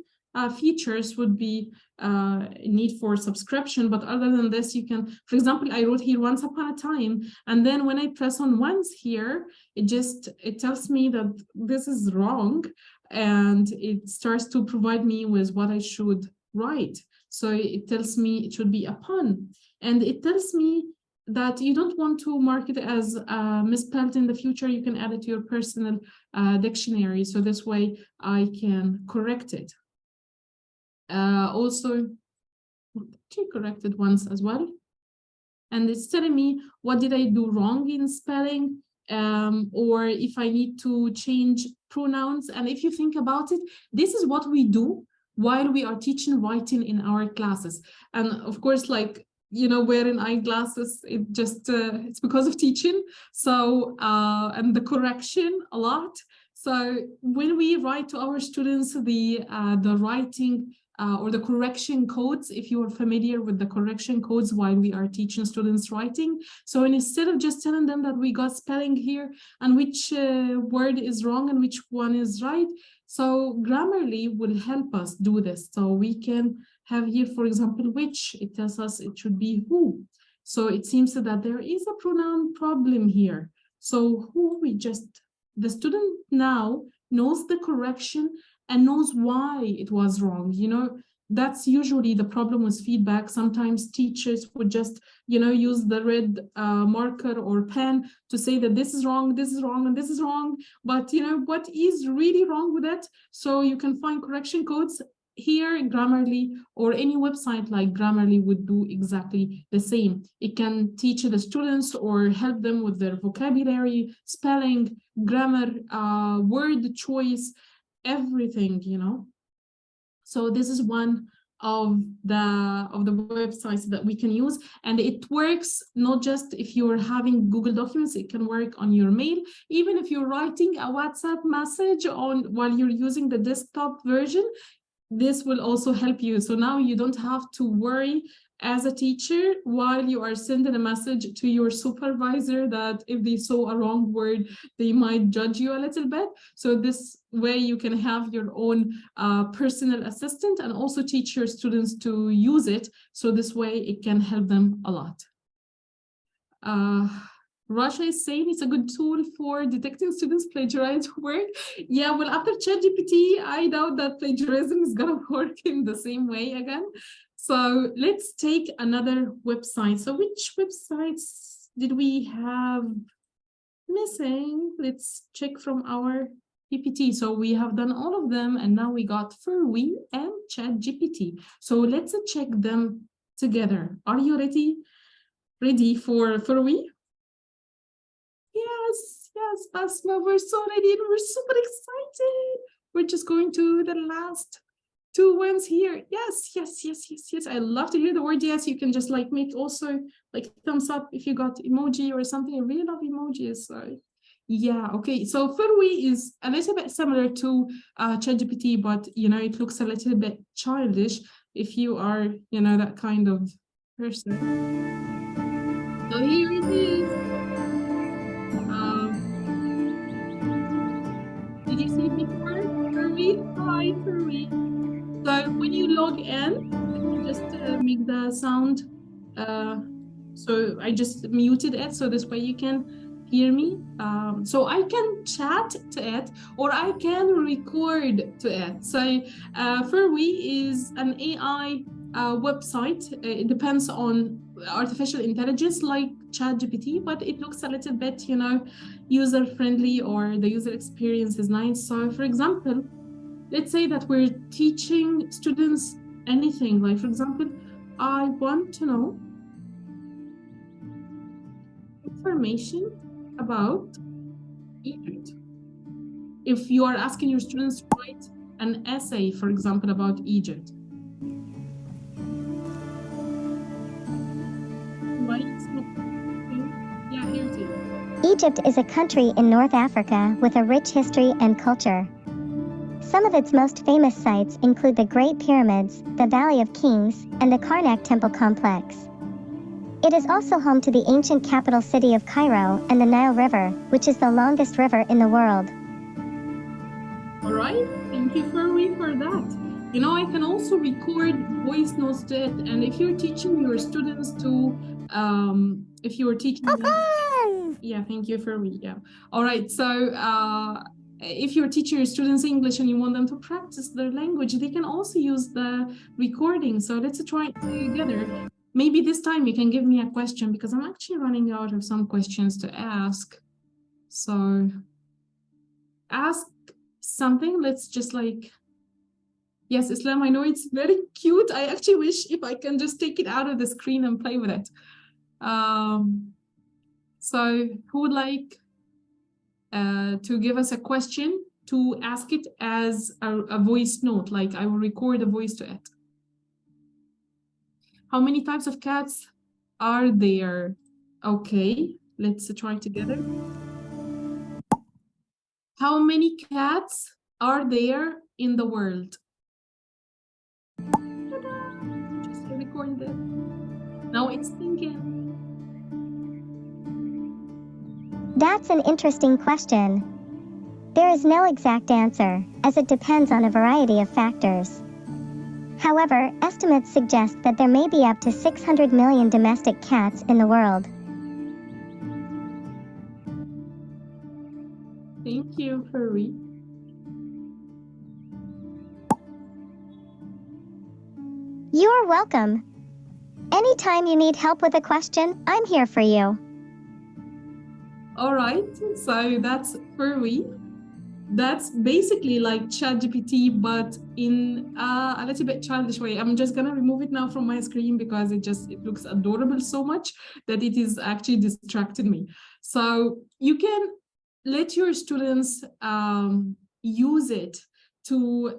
Speaker 2: features would be need for subscription, but other than this, you can, for example, I wrote here once upon a time, and then when I press on once here, it tells me that this is wrong, and it starts to provide me with what I should write. So it tells me it should be a pun, and it tells me that you don't want to mark it as misspelled in the future. You can add it to your personal dictionary, so this way I can correct it. Also, actually corrected once as well. And it's telling me what did I do wrong in spelling, or if I need to change pronouns. And if you think about it, this is what we do while we are teaching writing in our classes. And of course, like, you know, wearing eyeglasses, it just it's because of teaching. So and the correction a lot. So when we write to our students the writing or the correction codes, if you are familiar with the correction codes while we are teaching students writing. So instead of just telling them that we got spelling here and which word is wrong and which one is right, so Grammarly will help us do this. So we can have here, for example, which, it tells us it should be who. So it seems that there is a pronoun problem here. So who, the student now knows the correction and knows why it was wrong. You know, that's usually the problem with feedback. Sometimes teachers would just, you know, use the red marker or pen to say that this is wrong, and this is wrong. But, you know, what is really wrong with it? So you can find correction codes here. Grammarly or any website like Grammarly would do exactly the same. It can teach the students or help them with their vocabulary, spelling, grammar, word choice, everything, you know. So this is one of the websites that we can use, and it works not just if you're having Google Documents, it can work on your mail, even if you're writing a WhatsApp message on while you're using the desktop version. This will also help you. So now you don't have to worry as a teacher while you are sending a message to your supervisor that if they saw a wrong word, they might judge you a little bit. So this way you can have your own personal assistant and also teach your students to use it. So this way it can help them a lot. Rasha is saying it's a good tool for detecting students plagiarize work. Yeah, well, after ChatGPT, I doubt that plagiarism is gonna work in the same way again. So let's take another website. So which websites did we have missing? Let's check from our PPT. So we have done all of them, and now we got Furwy and ChatGPT. So let's check them together. Are you ready for Furwy? Yes, Basma, we're so ready and we're super excited. We're just going to the last two ones here. Yes. I love to hear the word yes. You can just like make also like thumbs up if you got emoji or something. I really love emojis. So yeah, okay. So Furwy is a little bit similar to ChatGPT, but you know, it looks a little bit childish if you are, you know, that kind of person. So here it is. Did you see it before? Furwy? Hi, Furwy. So when you log in, just make the sound. So I just muted it, so this way you can hear me. So I can chat to it, or I can record to it. So Furwy is an AI website. It depends on artificial intelligence like ChatGPT, but it looks a little bit, you know, user-friendly, or the user experience is nice. So for example, let's say that we're teaching students anything, like for example, I want to know information about Egypt. If you are asking your students to write an essay, for example, about Egypt. Yeah, here it is.
Speaker 3: Egypt is a country in North Africa with a rich history and culture. Some of its most famous sites include the Great Pyramids, the Valley of Kings, and the Karnak Temple Complex. It is also home to the ancient capital city of Cairo and the Nile River, which is the longest river in the world.
Speaker 2: All right, thank you, Furwy, for that. You know, I can also record voice notes to it, and if you're teaching your students to, if you are teaching them, yeah, thank you, Furwy, yeah. All right, so if you're teaching your students English and you want them to practice their language, they can also use the recording. So let's try it together. Maybe this time you can give me a question, because I'm actually running out of some questions to ask. So ask something. Let's just like, Yes, Islam, I know it's very cute. I actually wish if I can just take it out of the screen and play with it. So who would like to give us a question, to ask it as a voice note, like I will record a voice to it? How many types of cats are there? Okay, let's try together. How many cats are there in the world? Just record that. Now it's thinking.
Speaker 3: That's an interesting question. There is no exact answer, as it depends on a variety of factors. However, estimates suggest that there may be up to 600 million domestic cats in the world.
Speaker 2: Thank you, Furry.
Speaker 3: You are welcome. Anytime you need help with a question, I'm here for you.
Speaker 2: All right, so that's Furry. That's basically like ChatGPT, but in a little bit childish way. I'm just gonna remove it now from my screen because it looks adorable so much that it is actually distracted me. So you can let your students use it to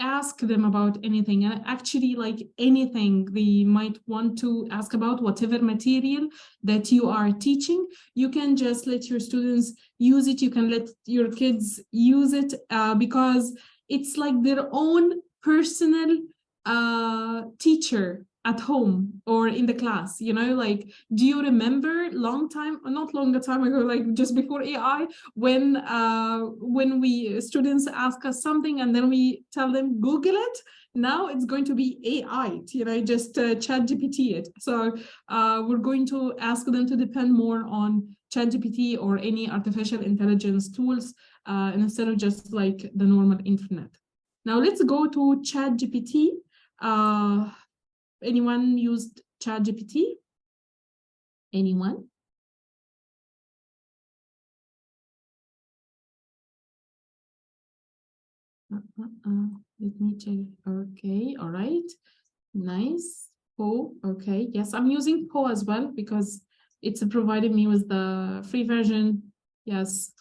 Speaker 2: ask them about anything, and actually like anything they might want to ask about, whatever material that you are teaching, you can just let your students use it. You can let your kids use it because it's like their own personal teacher at home or in the class, you know. Like, do you remember not long time ago, like just before AI, when we students ask us something and then we tell them Google it? Now it's going to be AI, you know, just ChatGPT it. So we're going to ask them to depend more on ChatGPT or any artificial intelligence tools instead of just like the normal internet. Now let's go to ChatGPT. Anyone used ChatGPT? Anyone? Let me check. Okay, all right. Nice. Poe. Okay, yes, I'm using Poe as well because it's provided me with the free version. Yes,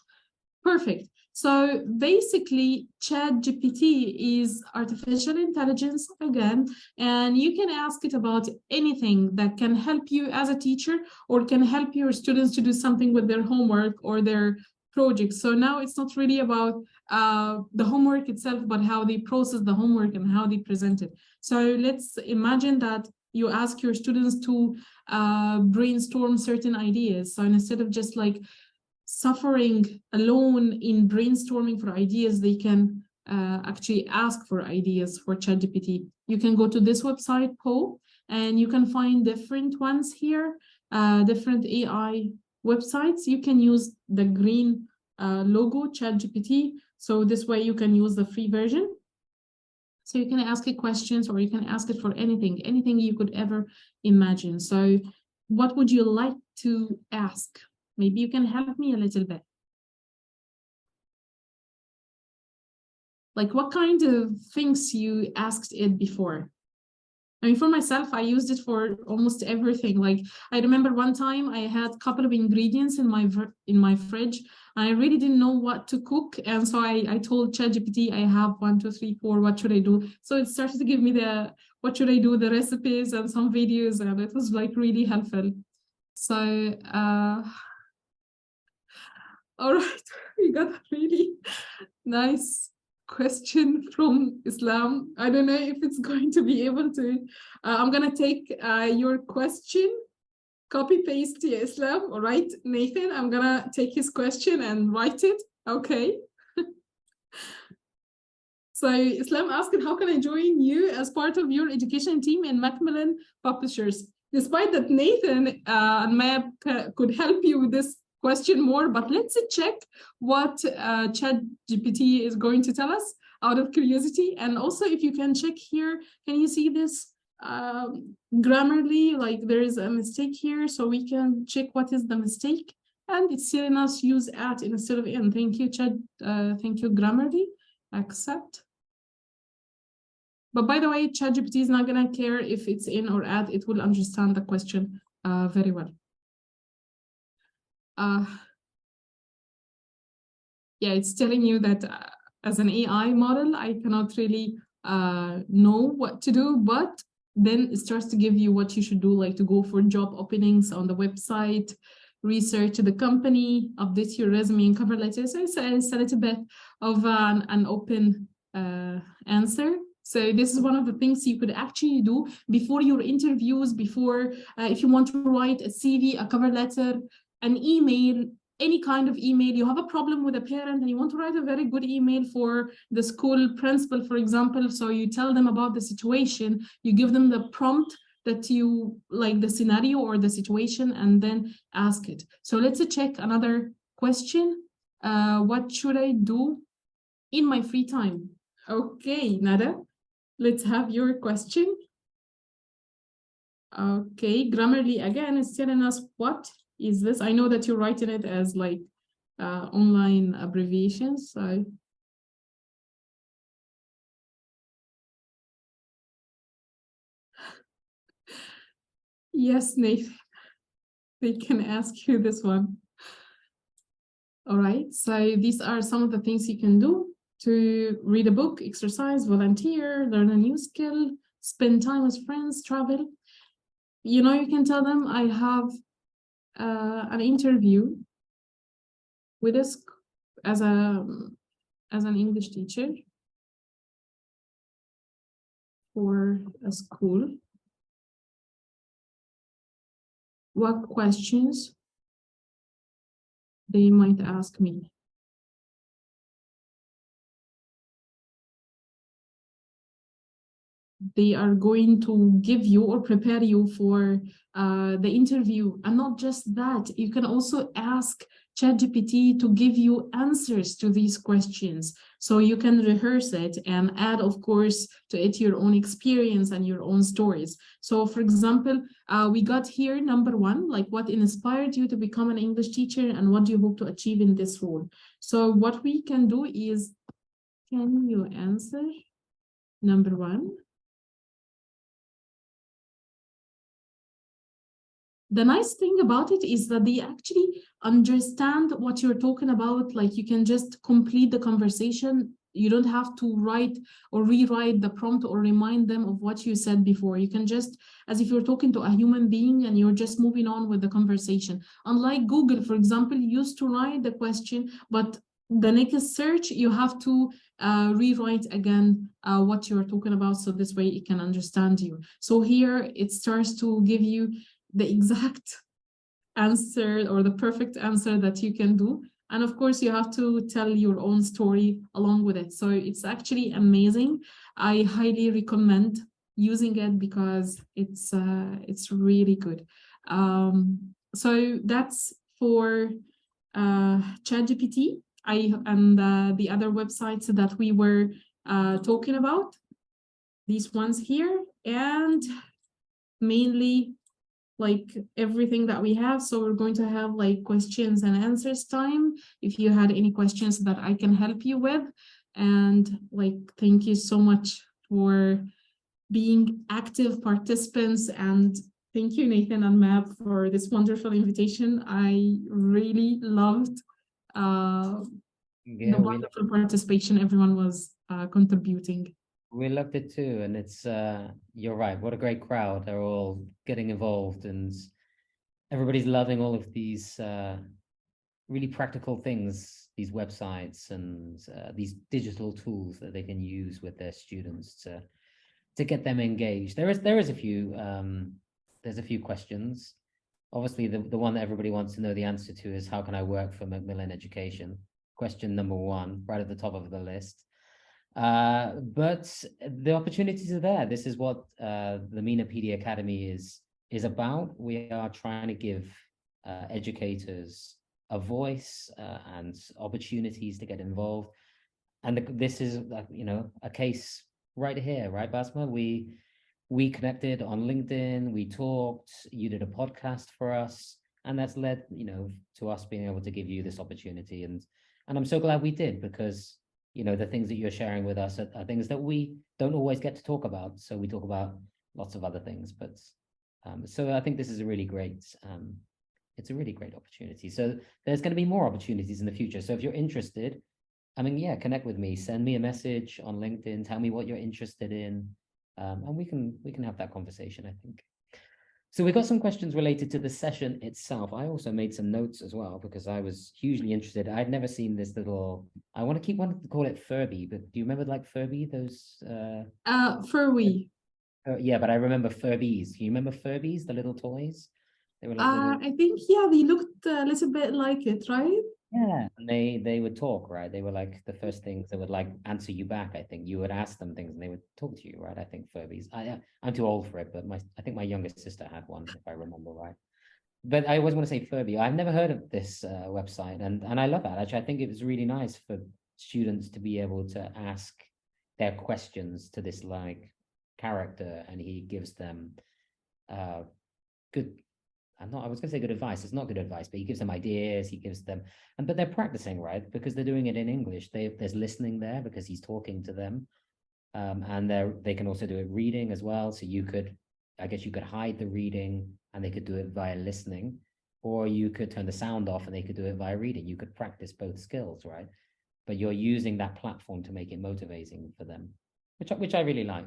Speaker 2: perfect. So basically, ChatGPT is artificial intelligence again, and you can ask it about anything that can help you as a teacher or can help your students to do something with their homework or their projects. So now it's not really about the homework itself, but how they process the homework and how they present it. So let's imagine that you ask your students to brainstorm certain ideas. So instead of just like suffering alone in brainstorming for ideas, they can actually ask for ideas for ChatGPT. You can go to this website, Poe, and you can find different ones here, different AI websites. You can use the green logo, ChatGPT. So this way you can use the free version. So you can ask it questions or you can ask it for anything you could ever imagine. So what would you like to ask? Maybe you can help me a little bit. Like what kind of things you asked it before? I mean, for myself, I used it for almost everything. Like I remember one time I had a couple of ingredients in my fridge. I really didn't know what to cook. And so I told ChatGPT, I have 1, 2, 3, 4, what should I do? So it started to give me the, what should I do, the recipes and some videos. And it was like really helpful. So, all right, we got a really nice question from Islam. I don't know if it's going to be able to. I'm going to take your question, copy paste to Islam. All right, Nathan, I'm going to take his question and write it. Okay. So Islam asked, how can I join you as part of your education team in Macmillan Publishers? Despite that Nathan and Mab could help you with this question more, but let's check what ChatGPT is going to tell us out of curiosity. And also, if you can check here, can you see this grammarly? Like there is a mistake here, so we can check what is the mistake. And it's telling us use at instead of in. Thank you, Chat. Thank you, Grammarly. Accept. But by the way, ChatGPT is not gonna care if it's in or out. It will understand the question very well. Yeah, it's telling you that as an AI model, I cannot really know what to do, but then it starts to give you what you should do, like to go for job openings on the website, research the company, update your resume and cover letter. So it's a little bit of an open answer. So this is one of the things you could actually do before your interviews, before if you want to write a CV, a cover letter, an email, any kind of email. You have a problem with a parent and you want to write a very good email for the school principal, for example. So you tell them about the situation, you give them the prompt that you like, the scenario or the situation, and then ask it. So let's check another question. What should I do in my free time? Okay, Nada, let's have your question. Okay, Grammarly again is telling us, what is this? I know that you're writing it as like online abbreviations. So yes, Nathan, they can ask you this one. All right, so these are some of the things you can do to read a book, exercise, volunteer, learn a new skill, spend time with friends, travel. You know, you can tell them, I have an interview with us as an English teacher for a school. What questions they might ask me? They are going to give you or prepare you for the interview. And not just that, you can also ask ChatGPT to give you answers to these questions. So you can rehearse it and add, of course, to it your own experience and your own stories. So for example, we got here number one, like what inspired you to become an English teacher and what do you hope to achieve in this role? So what we can do is, can you answer number one? The nice thing about it is that they actually understand what you're talking about. Like you can just complete the conversation. You don't have to write or rewrite the prompt or remind them of what you said before. You can just, as if you're talking to a human being and you're just moving on with the conversation. Unlike Google, for example, used to write the question, but the next search, you have to rewrite again what you're talking about. So this way it can understand you. So here it starts to give you the exact answer or the perfect answer that you can do. And of course, you have to tell your own story along with it. So it's actually amazing. I highly recommend using it because it's really good. So that's for ChatGPT. And the other websites that we were talking about, these ones here, and mainly like everything that we have. So we're going to have like questions and answers time. If you had any questions that I can help you with. And like, thank you so much for being active participants. And thank you, Nathan and Mab, for this wonderful invitation. I really loved the wonderful participation everyone was contributing.
Speaker 1: We loved it too, and it's you're right, what a great crowd. They're all getting involved and everybody's loving all of these really practical things, these websites and these digital tools that they can use with their students to get them engaged. There is a few there's a few questions. Obviously the one that everybody wants to know the answer to is, how can I work for Macmillan Education? Question number one, right at the top of the list. But the opportunities are there. This is what the MENA PD Academy is about. We are trying to give educators a voice and opportunities to get involved. And this is, you know, a case right here, right, Basma? We connected on LinkedIn, we talked, you did a podcast for us, and that's led, you know, to us being able to give you this opportunity. And I'm so glad we did, because you know, the things that you're sharing with us are things that we don't always get to talk about. So we talk about lots of other things, but so I think this is a really great, it's a really great opportunity. So there's going to be more opportunities in the future. So if you're interested, I mean, yeah, connect with me, send me a message on LinkedIn, tell me what you're interested in, and we can have that conversation, I think. So we got some questions related to the session itself. I also made some notes as well because I was hugely interested. I'd never seen this little, I want to keep wanting to call it Furby, but do you remember like Furby, those?
Speaker 2: Furby.
Speaker 1: Yeah, but I remember Furbies. Do you remember Furbies, the little toys? They were like little...
Speaker 2: I think, yeah, they looked a little bit like it, right?
Speaker 1: Yeah, and they would talk, right? They were like the first things that would like answer you back. I think you would ask them things and they would talk to you, right? I think Furbies. I'm too old for it, but I think my youngest sister had one, if I remember right. But I always want to say Furby. I've never heard of this website, and I love that. Actually, I think it was really nice for students to be able to ask their questions to this like character, and he gives them good. I was going to say good advice. It's not good advice, but he gives them ideas. He gives them, but they're practicing, right? Because they're doing it in English. There's listening there because he's talking to them, and they can also do it reading as well. So I guess you could hide the reading, and they could do it via listening, or you could turn the sound off, and they could do it via reading. You could practice both skills, right? But you're using that platform to make it motivating for them, which I really like.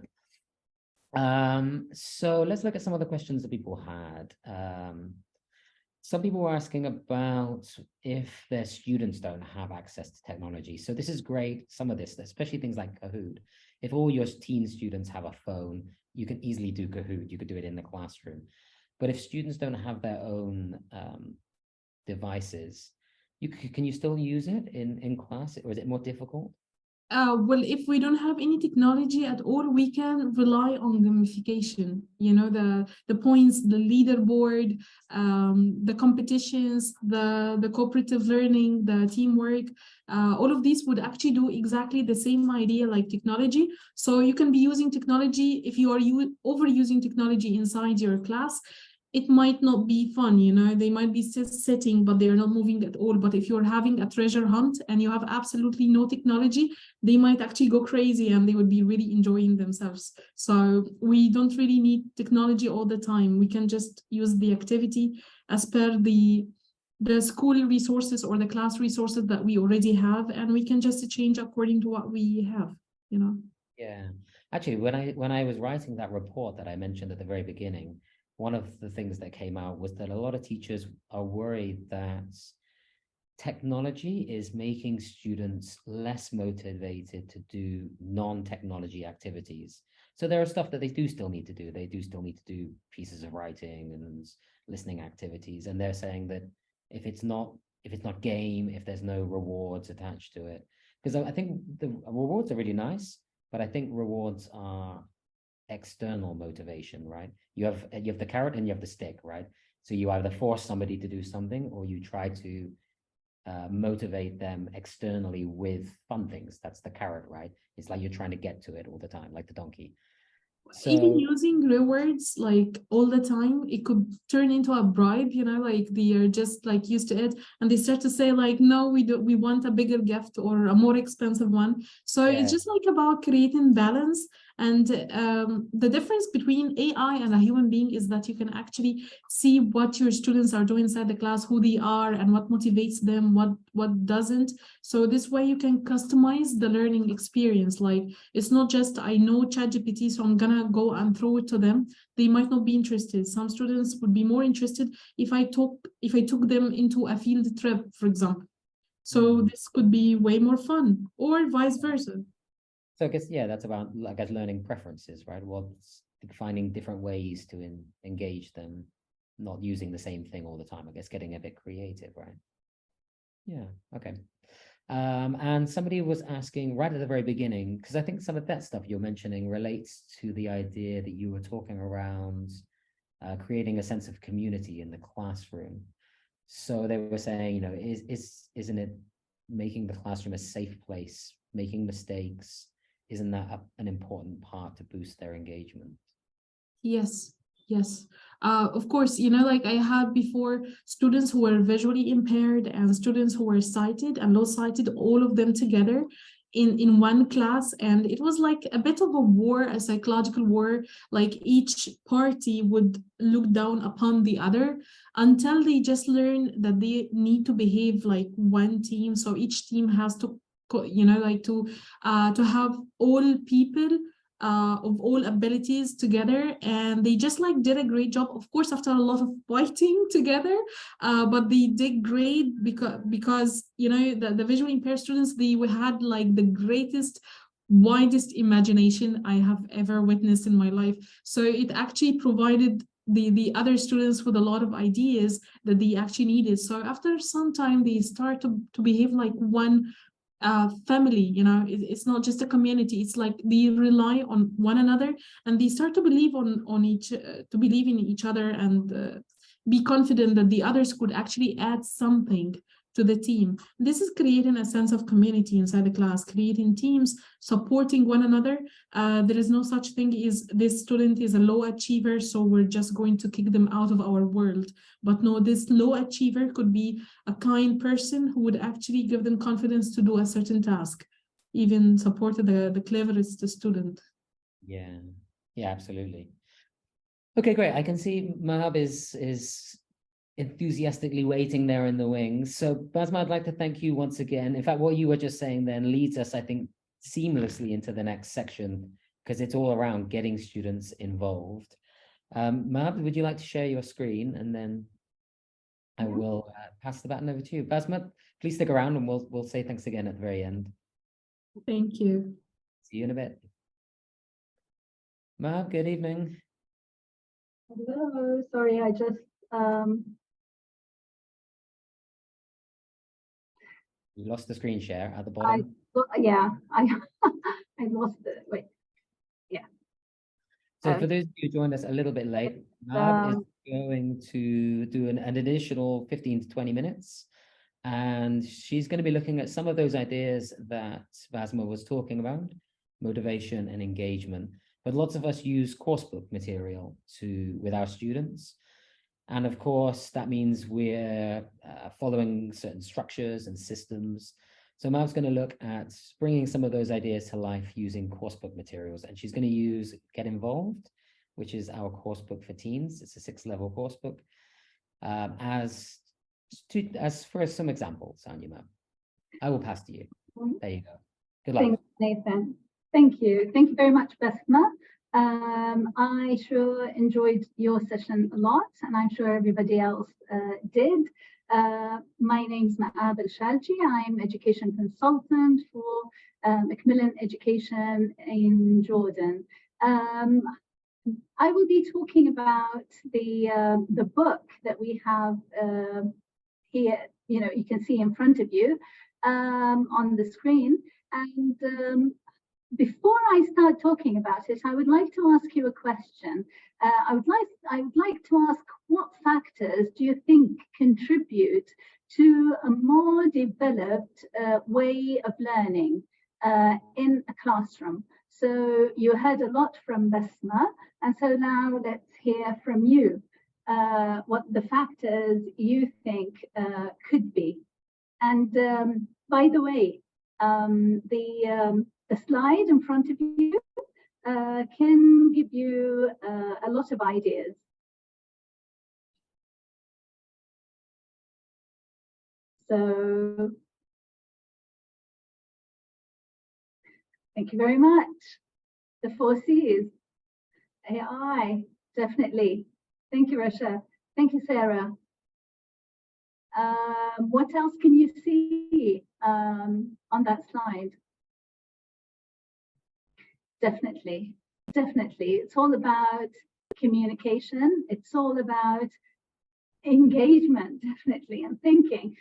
Speaker 1: So let's look at some of the questions that people had. Some people were asking about if their students don't have access to technology. So this is great. Some of this, especially things like Kahoot. If all your teen students have a phone, you can easily do Kahoot. You could do it in the classroom. But if students don't have their own devices, can you still use it in class, or is it more difficult?
Speaker 2: Well, if we don't have any technology at all, we can rely on gamification. You know, the points, the leaderboard, the competitions, the cooperative learning, the teamwork. All of these would actually do exactly the same idea like technology. So you can be using technology. If you are overusing technology inside your class, it might not be fun, you know, they might be sitting, but they're not moving at all. But if you're having a treasure hunt and you have absolutely no technology, they might actually go crazy and they would be really enjoying themselves. So we don't really need technology all the time. We can just use the activity as per the school resources or the class resources that we already have, and we can just change according to what we have, you know.
Speaker 1: Yeah, actually, when I was writing that report that I mentioned at the very beginning, one of the things that came out was that a lot of teachers are worried that technology is making students less motivated to do non-technology activities. So there are stuff that they do still need to do. They do still need to do pieces of writing and listening activities. And they're saying that if it's not game, if there's no rewards attached to it, because I think the rewards are really nice, but I think rewards are external motivation, right? You have the carrot and you have the stick, right? So you either force somebody to do something, or you try to motivate them externally with fun things. That's the carrot, right? It's like you're trying to get to it all the time, like the donkey. So
Speaker 2: even using rewards like all the time, it could turn into a bribe, you know, like they are just like used to it and they start to say like, no, we want a bigger gift or a more expensive one. So
Speaker 1: yeah.
Speaker 2: It's just like about creating balance. And the difference between AI and a human being is that you can actually see what your students are doing inside the class, who they are and what motivates them, what doesn't. So this way you can customize the learning experience. Like it's not just, I know ChatGPT, so I'm gonna go and throw it to them. They might not be interested. Some students would be more interested if I took them into a field trip, for example. So this could be way more fun, or vice versa.
Speaker 1: So I guess, yeah, that's about, I guess, learning preferences, right? What's finding different ways to engage them, not using the same thing all the time. I guess getting a bit creative, right? Yeah, okay. And somebody was asking right at the very beginning, because I think some of that stuff you're mentioning relates to the idea that you were talking around creating a sense of community in the classroom. So they were saying, you know, isn't it making the classroom a safe place, making mistakes? Isn't that an important part to boost their engagement?
Speaker 2: Yes. Of course, you know, like I had before, students who were visually impaired and students who were sighted and low sighted, all of them together. in one class, and it was like a bit of a war, a psychological war. Like each party would look down upon the other until they just learn that they need to behave like one team. So each team has to, like to have all people of all abilities together, and they just like did a great job, of course, after a lot of fighting together, but they did great because the visually impaired students, they had like the greatest, widest imagination I have ever witnessed in my life. So it actually provided the other students with a lot of ideas that they actually needed. So after some time, they start to behave like one family. It's not just a community, it's like they rely on one another, and they start to believe to believe in each other, and be confident that the others could actually add something to the team. This is creating a sense of community inside the class, creating teams, supporting one another. There is no such thing as this student is a low achiever, so we're just going to kick them out of our world. But no, this low achiever could be a kind person who would actually give them confidence to do a certain task, even support the cleverest student.
Speaker 1: Yeah, absolutely. Okay, great. I can see Mahab is enthusiastically waiting there in the wings. So Basma, I'd like to thank you once again. In fact, what you were just saying then leads us, I think, seamlessly into the next section, because it's all around getting students involved. Mahab, would you like to share your screen, and then I will pass the baton over to you. Basma, please stick around, and we'll say thanks again at the very end.
Speaker 2: Thank you.
Speaker 1: See you in a bit. Mahab, good evening.
Speaker 4: Hello, sorry, I just
Speaker 1: You lost the screen share at the bottom.
Speaker 4: I lost it. Wait. Yeah.
Speaker 1: So for those of you who joined us a little bit late, Mahab is going to do an additional 15 to 20 minutes. And she's going to be looking at some of those ideas that Basma was talking about, motivation and engagement. But lots of us use coursebook material with our students. And of course, that means we're following certain structures and systems. So Mav's going to look at bringing some of those ideas to life using coursebook materials. And she's going to use Get Involved, which is our coursebook for teens. It's a 6-level coursebook, as for some examples, Anya Mav. I will pass to you. There you go. Good luck.
Speaker 4: Thanks, Nathan. Thank you. Thank you very much, Basma. I sure enjoyed your session a lot, and I'm sure everybody else did. My name's Al-Shalchi. I'm education consultant for Macmillan Education in Jordan. I will be talking about the book that we have here. You can see in front of you on the screen. And before I start talking about it, I would like to ask you a question. I would like to ask, what factors do you think contribute to a more developed way of learning in a classroom? So you heard a lot from Basma, and so now let's hear from you what the factors you think could be. And by the way, the slide in front of you can give you a lot of ideas. So thank you very much. The 4 C's. AI, definitely. Thank you, Rasha. Thank you, Sarah. What else can you see on that slide? Definitely. It's all about communication. It's all about engagement, definitely, and thinking.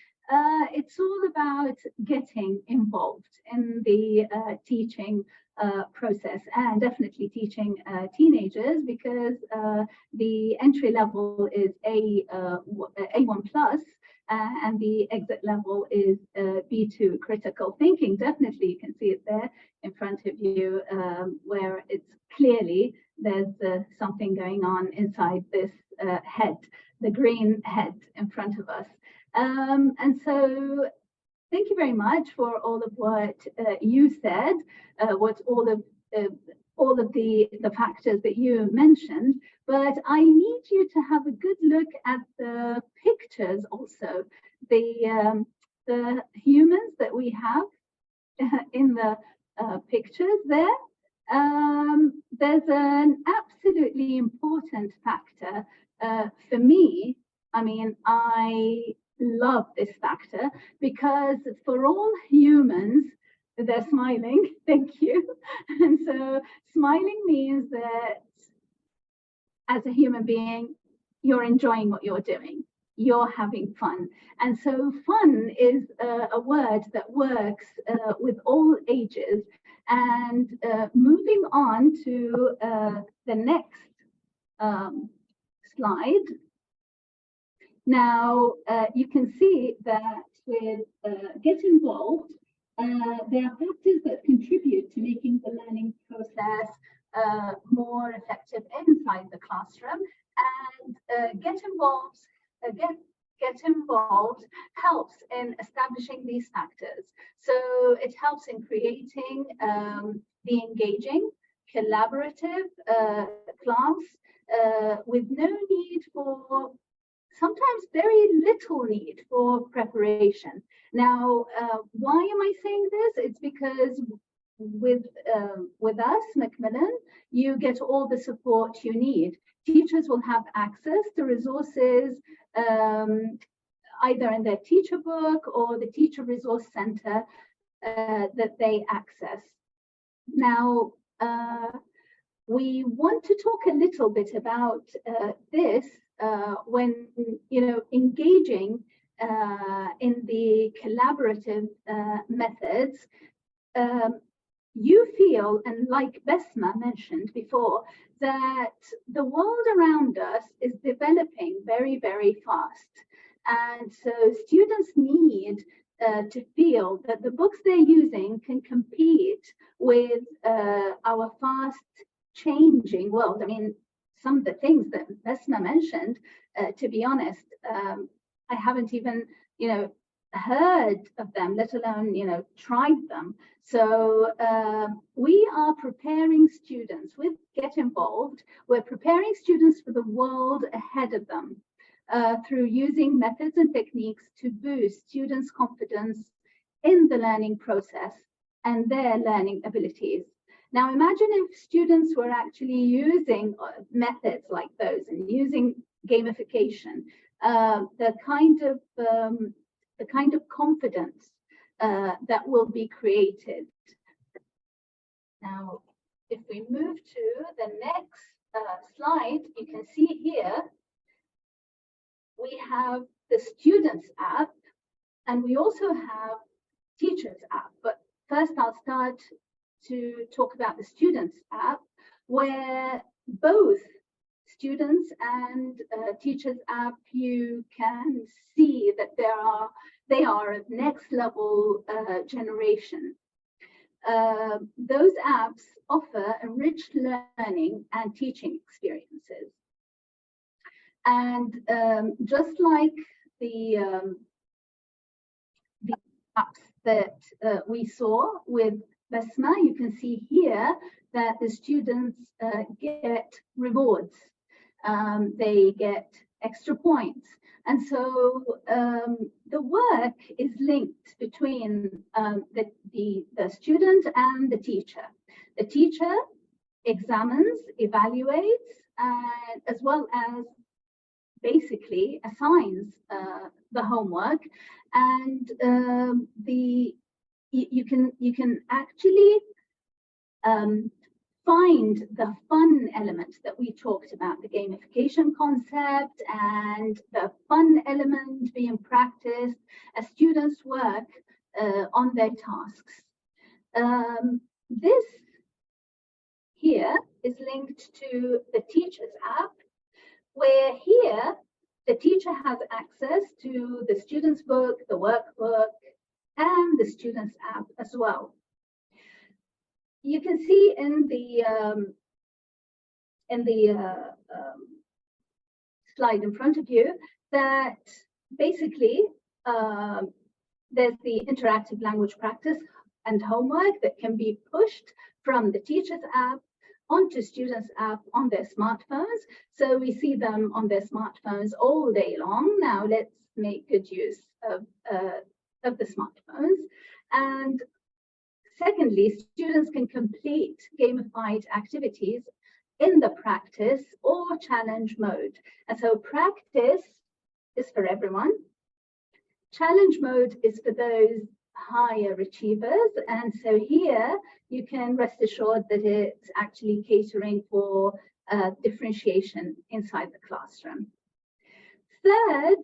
Speaker 4: It's all about getting involved in the teaching process, and definitely teaching teenagers, because the entry level is A1 plus, and the exit level is B2, critical thinking. Definitely, you can see it there in front of you, where it's clearly there's something going on inside this head, the green head in front of us. And so thank you very much for all of what you said, what all of the factors that you mentioned, but I need you to have a good look at the pictures also, the humans that we have in the pictures there. There's an absolutely important factor for me. I mean, I love this factor because for all humans, they're smiling. Thank you. And so smiling means that as a human being, you're enjoying what you're doing. You're having fun. And so fun is a word that works with all ages. And moving on to the next slide. Now, you can see that with Get Involved, there are factors that contribute to making the learning process more effective inside the classroom. And Get Involved helps in establishing these factors. So it helps in creating the engaging, collaborative class with no need for, sometimes very little need for preparation. Now, why am I saying this? It's because with us, Macmillan, you get all the support you need. Teachers will have access to resources either in their teacher book or the teacher resource center that they access. Now, we want to talk a little bit about this when, you know, engaging in the collaborative methods. You feel, and like Basma mentioned before, that the world around us is developing very, very fast. And so students need to feel that the books they're using can compete with our fast changing world. I mean, some of the things that Basma mentioned, to be honest, I haven't even, you know, heard of them, let alone, you know, tried them. So we are preparing students with Get Involved. We're preparing students for the world ahead of them through using methods and techniques to boost students' confidence in the learning process and their learning abilities. Now, imagine if students were actually using methods like those and using gamification, the kind of confidence that will be created. Now, if we move to the next slide, you can see here we have the students app, and we also have teachers app. But first, I'll start to talk about the students app, where both students and teachers app, you can see that they are a next level generation. Those apps offer enriched learning and teaching experiences. And just like the apps that we saw with Basma, you can see here that the students get rewards. They get extra points. And so the work is linked between the student and the teacher. The teacher examines, evaluates, and as well as basically assigns the homework, and you can actually find the fun element that we talked about, the gamification concept and the fun element being practiced as students work on their tasks. This here is linked to the teacher's app, where here the teacher has access to the student's book, the workbook, and the student's app as well. You can see in the slide in front of you that basically there's the interactive language practice and homework that can be pushed from the teacher's app onto students' app on their smartphones. So we see them on their smartphones all day long. Now let's make good use of the smartphones. And secondly, students can complete gamified activities in the practice or challenge mode. And so practice is for everyone. Challenge mode is for those higher achievers. And so here you can rest assured that it's actually catering for differentiation inside the classroom. Third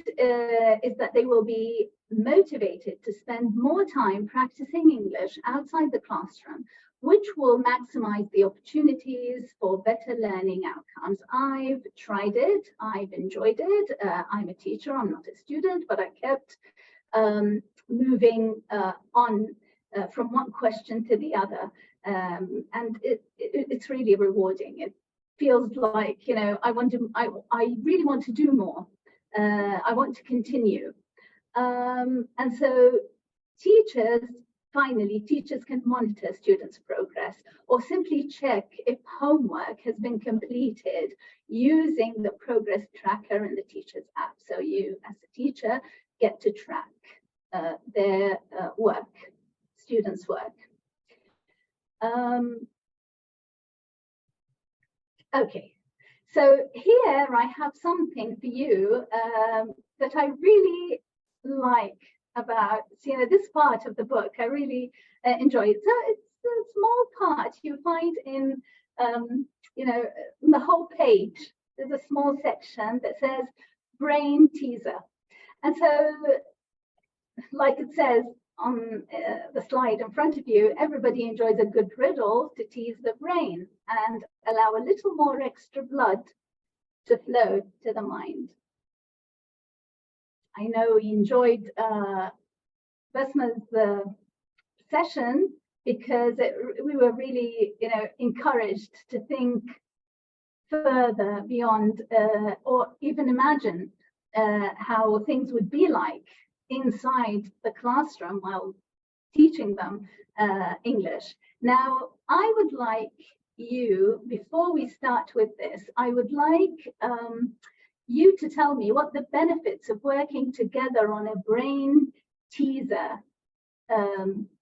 Speaker 4: is that they will be motivated to spend more time practicing English outside the classroom, which will maximize the opportunities for better learning outcomes. I've tried it, I've enjoyed it. I'm a teacher, I'm not a student, but I kept moving on from one question to the other. And it's really rewarding. It feels like, you know, I really want to do more. I want to continue. And so finally, teachers can monitor students' progress or simply check if homework has been completed using the progress tracker in the teacher's app. So you, as a teacher, get to track their work, students' work. Okay, so here I have something for you that I really like about, you know, this part of the book. I really enjoy it. So it's a small part you find in, you know, in the whole page. There's a small section that says brain teaser. And so, like it says on the slide in front of you, everybody enjoys a good riddle to tease the brain and allow a little more extra blood to flow to the mind. I know we enjoyed Basma's session because we were really, you know, encouraged to think further beyond or even imagine how things would be like inside the classroom while teaching them English. Now, I would like you, before we start with this, I would like you to tell me what the benefits of working together on a brain teaser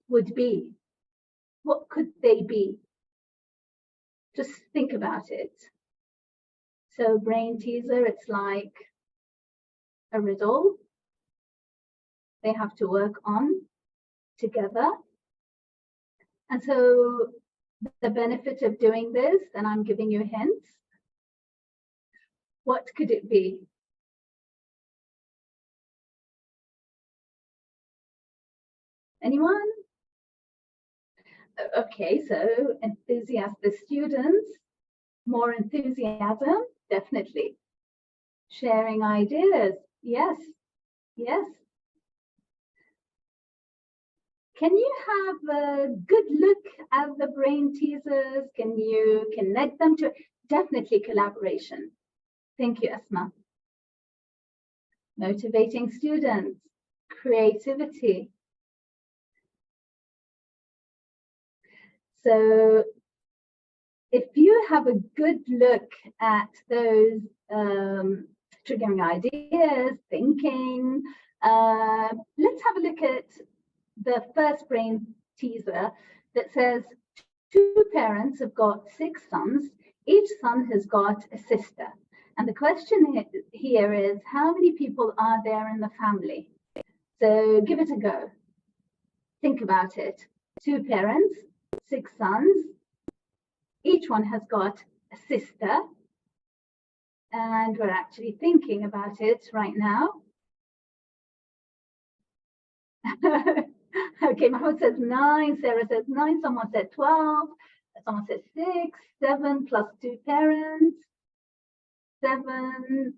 Speaker 4: would be. What could they be? Just think about it. So brain teaser, it's like a riddle they have to work on together. And so the benefit of doing this, and I'm giving you hints, what could it be? Anyone? Okay, so enthusiastic students, more enthusiasm, definitely. Sharing ideas, yes, yes. Can you have a good look at the brain teasers? Can you connect them to, definitely collaboration. Thank you, Asma. Motivating students, creativity. So if you have a good look at those triggering ideas, thinking, let's have a look at the first brain teaser that says 2 parents have got 6 sons. Each son has got a sister. And the question here is, how many people are there in the family? So give it a go. Think about it. 2 parents, 6 sons. Each one has got a sister. And we're actually thinking about it right now. Okay, Mahmoud says 9, Sarah says 9, someone said 12, someone says 6, 7 plus 2 parents, 7.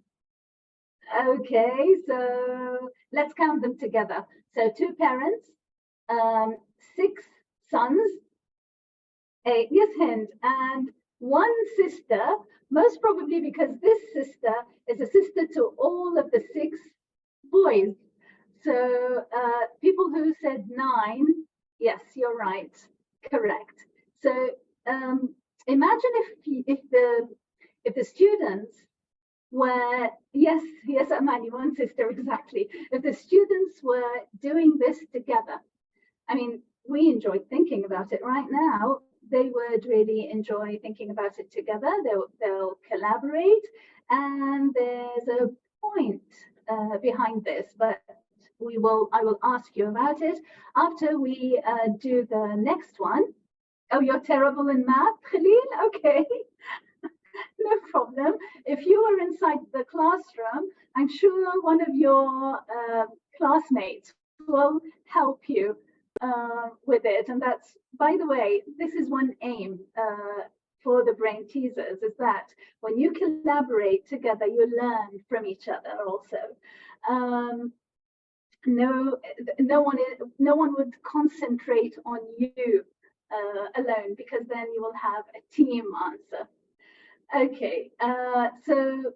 Speaker 4: Okay, so let's count them together. So 2 parents, 6 sons, 8, yes, Hind, and 1 sister, most probably because this sister is a sister to all of the 6 boys. So people who said 9, yes, you're right, correct. So imagine if the students were, yes, Amani, one sister, exactly. If the students were doing this together, I mean, we enjoyed thinking about it right now. They would really enjoy thinking about it together. They'll collaborate, and there's a point behind this, but I will ask you about it after we do the next one. Oh, you're terrible in math, Khalil? Okay. No problem. If you were inside the classroom, I'm sure one of your classmates will help you with it. And that's, by the way, this is one aim for the brain teasers, is that when you collaborate together, you learn from each other also. No one would concentrate on you alone, because then you will have a team answer. Okay, so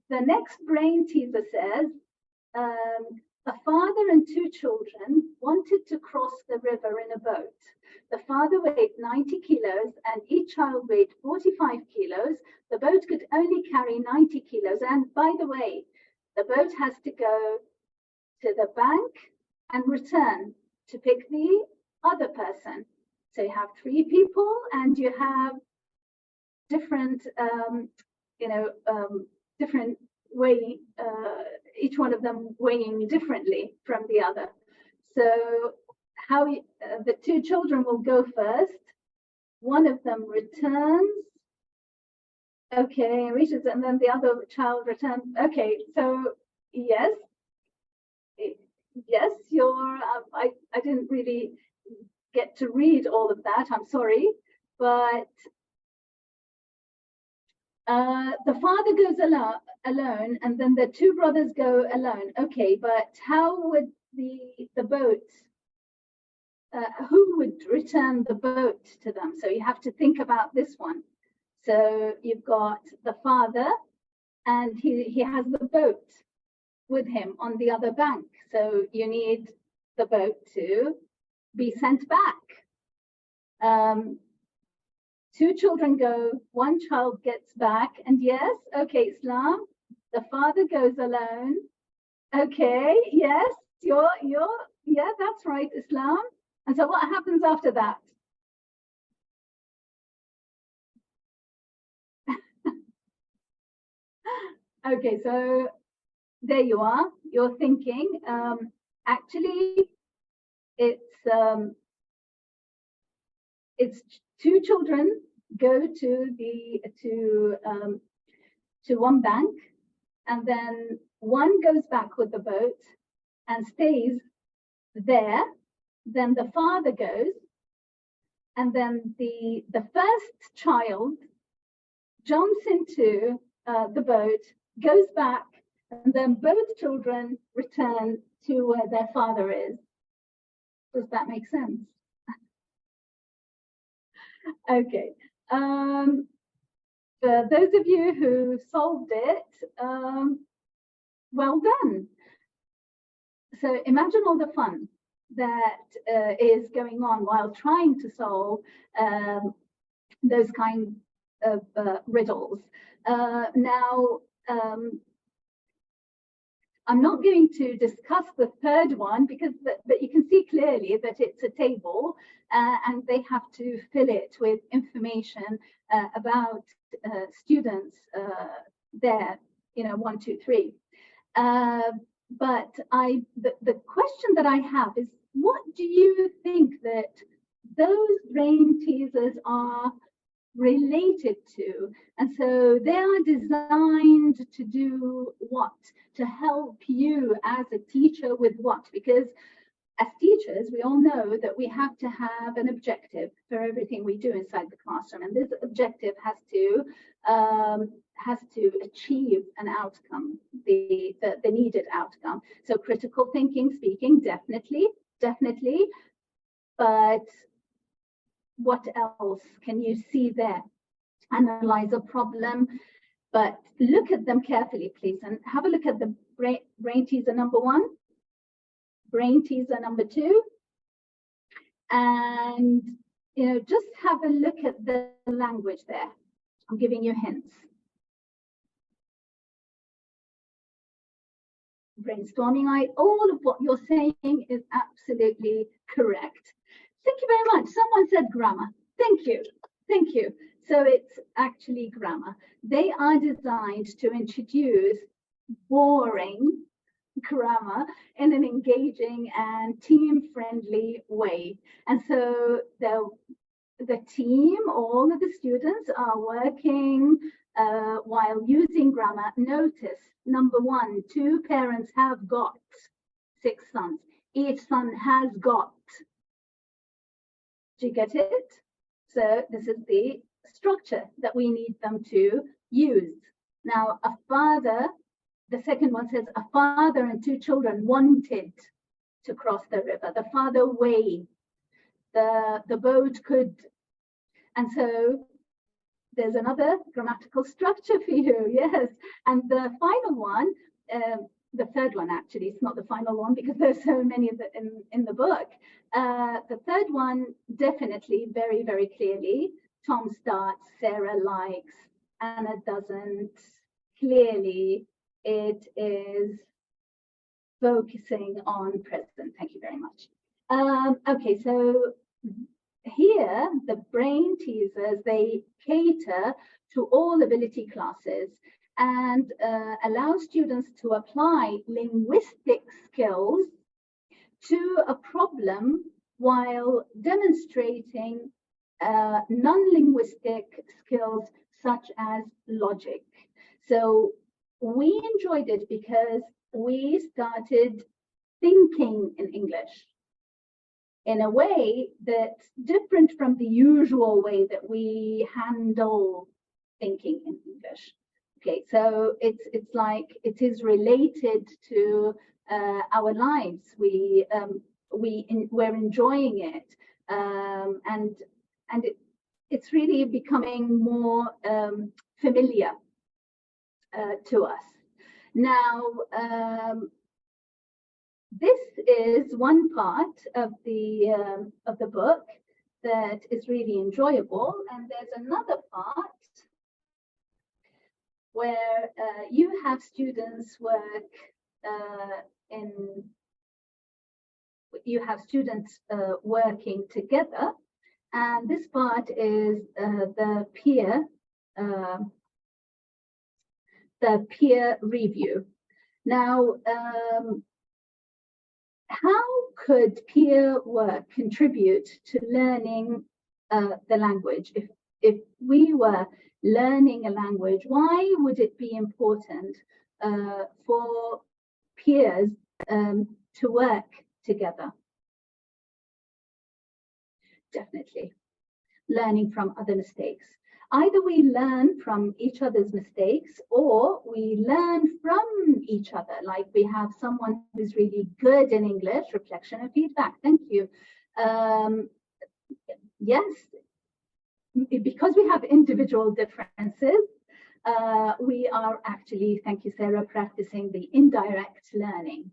Speaker 4: the next brain teaser says, a father and 2 children wanted to cross the river in a boat. The father weighed 90 kilos and each child weighed 45 kilos. The boat could only carry 90 kilos. And by the way, the boat has to go to the bank and return to pick the other person. So you have 3 people and you have different, different weighing, each one of them weighing differently from the other. So how the 2 children will go first. One of them returns. Okay, reaches, and then the other child returns. Okay, so yes, you're. I didn't really get to read all of that. I'm sorry, but the father goes alone, and then the 2 brothers go alone. Okay, but how would the boat? Who would return the boat to them? So you have to think about this one. So you've got the father, and he has the boat with him on the other bank. So you need the boat to be sent back. 2 children go, 1 child gets back, and yes, okay, Islam, the father goes alone. Okay, yes, yeah, that's right, Islam. And so what happens after that? Okay, so there you are, you're thinking. Actually, it's 2 children go to one bank, and then one goes back with the boat and stays there. Then the father goes, and then the first child jumps into the boat, goes back, and then both children return to where their father is. Does that make sense? Okay. For those of you who solved it, well done. So imagine all the fun that is going on while trying to solve those kind of riddles. Now, I'm not going to discuss the third one, because but you can see clearly that it's a table, and they have to fill it with information about students there, 1, 2, 3. But the question that I have is, what do you think that those brain teasers are related to? And so they are designed to do what? To help you as a teacher with what? Because as teachers, we all know that we have to have an objective for everything we do inside the classroom, and this objective has to achieve an outcome, the needed outcome. So critical thinking, speaking, definitely, but what else can you see there? Analyze a problem, but look at them carefully, please, and have a look at the brain teaser number 1. brain teaser number 2. And, just have a look at the language there. I'm giving you hints. Brainstorming, all of what you're saying is absolutely correct. Thank you very much. Someone said grammar. Thank you. Thank you. So it's actually grammar. They are designed to introduce boring grammar in an engaging and team-friendly way. And so the team, all of the students are working while using grammar. Notice, number 1, 2 parents have got 6 sons. Each son has got. Do you get it? So this is the structure that we need them to use. Now, a father, the second one says, a father and 2 children wanted to cross the river. The father waved. The boat could. And so there's another grammatical structure for you, yes. And the final one, the third one actually, it's not the final one because there's so many of it in the book. The third one, definitely, very, very clearly, Tom starts, Sarah likes, Anna doesn't. Clearly, it is focusing on present. Thank you very much. Okay, so here, the brain teasers, they cater to all ability classes and allow students to apply linguistic skills to a problem while demonstrating non-linguistic skills such as logic. So we enjoyed it because we started thinking in English in a way that's different from the usual way that we handle thinking in English. Okay, so it's like it is related to our lives. We're enjoying it, and it's really becoming more familiar to us. Now, this is one part of the book that is really enjoyable, and there's another part where you have students work working together, and this part is the peer review. Now, how could peer work contribute to learning the language? If we were learning a language, why would it be important for peers to work together? Definitely, learning from other mistakes. Either we learn from each other's mistakes or we learn from each other. Like we have someone who's really good in English, reflection and feedback. Thank you. Yes, because we have individual differences, we are actually, thank you, Sarah, practicing the indirect learning.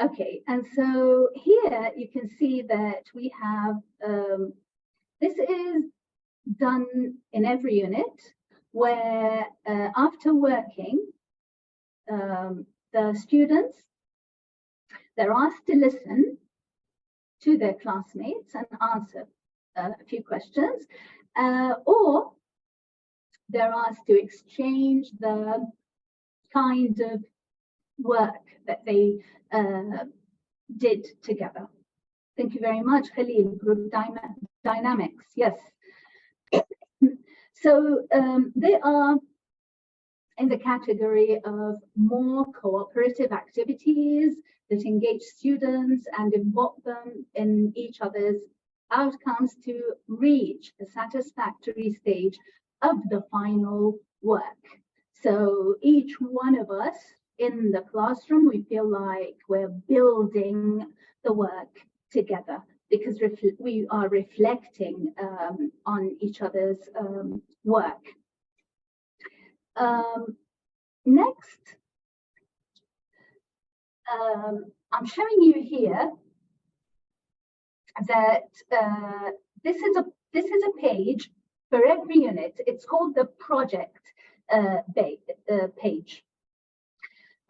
Speaker 4: Okay, and so here you can see that we have, this is done in every unit where after working, the students, they're asked to listen to their classmates and answer a few questions, or they're asked to exchange the kind of work that they did together. Thank you very much, Khalil. Group dynamics, yes. So they are in the category of more cooperative activities that engage students and involve them in each other's outcomes to reach a satisfactory stage of the final work. So each one of us in the classroom, we feel like we're building the work together because we are reflecting on each other's work. Next, I'm showing you here that this is a page for every unit. It's called the project page.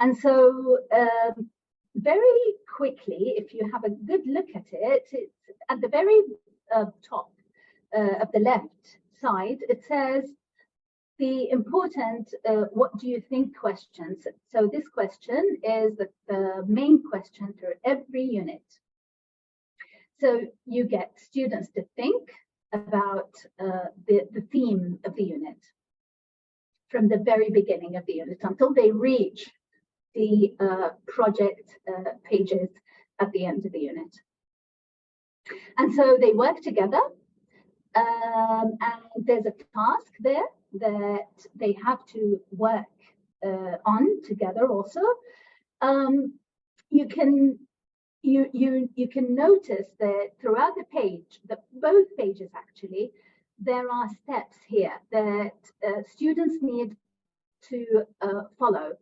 Speaker 4: And so very quickly, if you have a good look at it, it's at the very top of the left side, it says the important what do you think questions. So this question is the main question for every unit. So you get students to think about the theme of the unit from the very beginning of the unit until they reach the project pages at the end of the unit. And so they work together, and there's a task there that they have to work on together also. You can notice that throughout the page, both pages actually, there are steps here that students need to follow.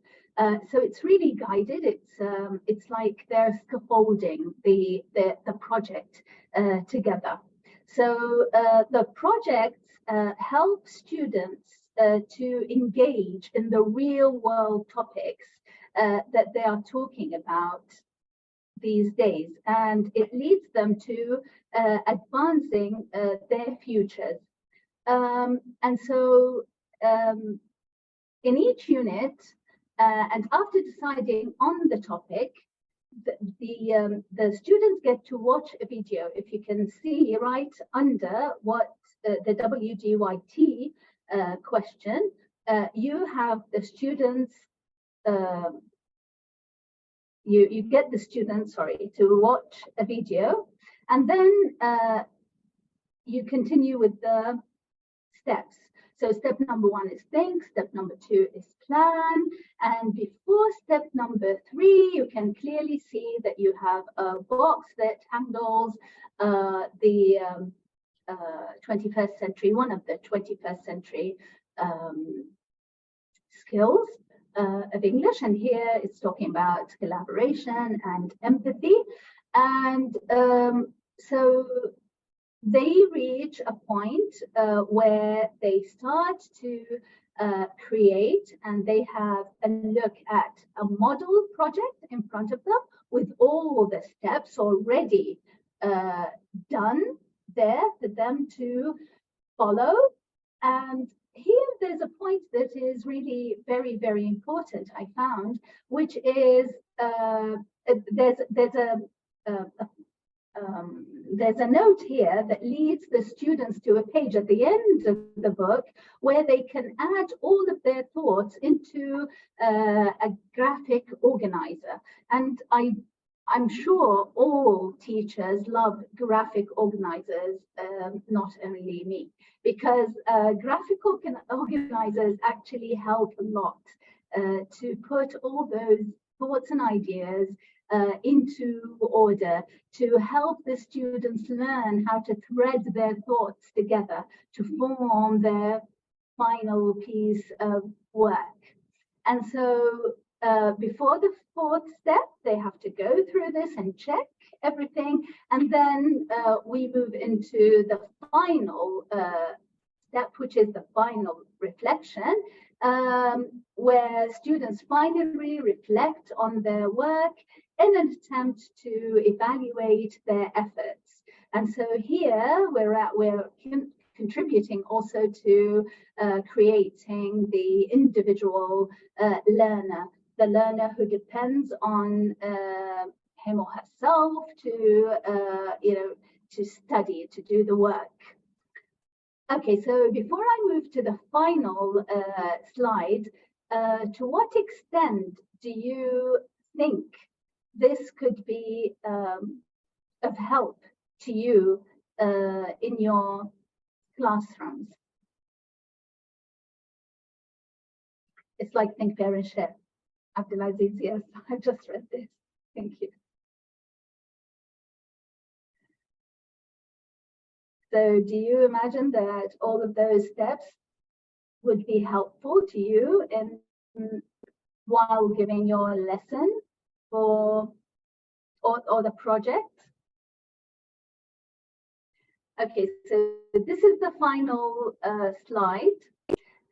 Speaker 4: So it's really guided. It's like they're scaffolding the project together. So the projects help students to engage in the real world topics that they are talking about these days, and it leads them to advancing their futures. And so in each unit, and after deciding on the topic, the students get to watch a video. If you can see right under what the WDYT question, you have the students, you get the students, sorry, to watch a video, and then you continue with the steps. So step number 1 is think, step number 2 is plan, and before step number 3, you can clearly see that you have a box that handles the 21st century, one of the 21st century skills of English, and here it's talking about collaboration and empathy. And so they reach a point where they start to create, and they have a look at a model project in front of them with all the steps already done there for them to follow. And here there's a point that is really very, very important, I found, which is there's a note here that leads the students to a page at the end of the book where they can add all of their thoughts into a graphic organizer. And I'm sure all teachers love graphic organizers, not only me, because graphic organizers actually help a lot to put all those thoughts and ideas into order, to help the students learn how to thread their thoughts together to form their final piece of work. And so before the 4th step, they have to go through this and check everything. And then we move into the final step, which is the final reflection, where students finally reflect on their work in an attempt to evaluate their efforts. And so here we're contributing also to creating the individual learner, the learner who depends on him or herself to to study, to do the work. Okay, so before I move to the final slide, to what extent do you think this could be of help to you in your classrooms? It's like Think, Pair and Share. Abdulaziz, yes, I just read this. Thank you. So do you imagine that all of those steps would be helpful to you in while giving your lesson for or the project. Okay, so this is the final slide.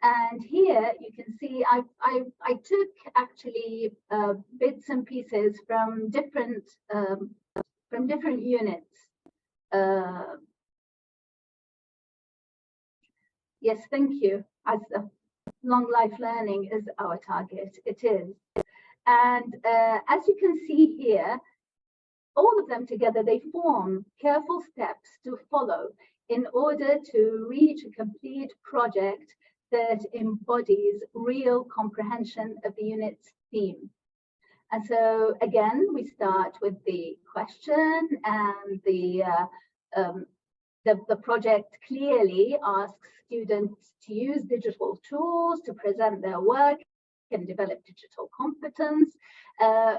Speaker 4: And here you can see I took actually bits and pieces from different units. Yes, thank you. As long life learning is our target, it is. And as you can see here, all of them together, they form careful steps to follow in order to reach a complete project that embodies real comprehension of the unit's theme. And so again, we start with the question, and the project clearly asks students to use digital tools to present their work and develop digital competence.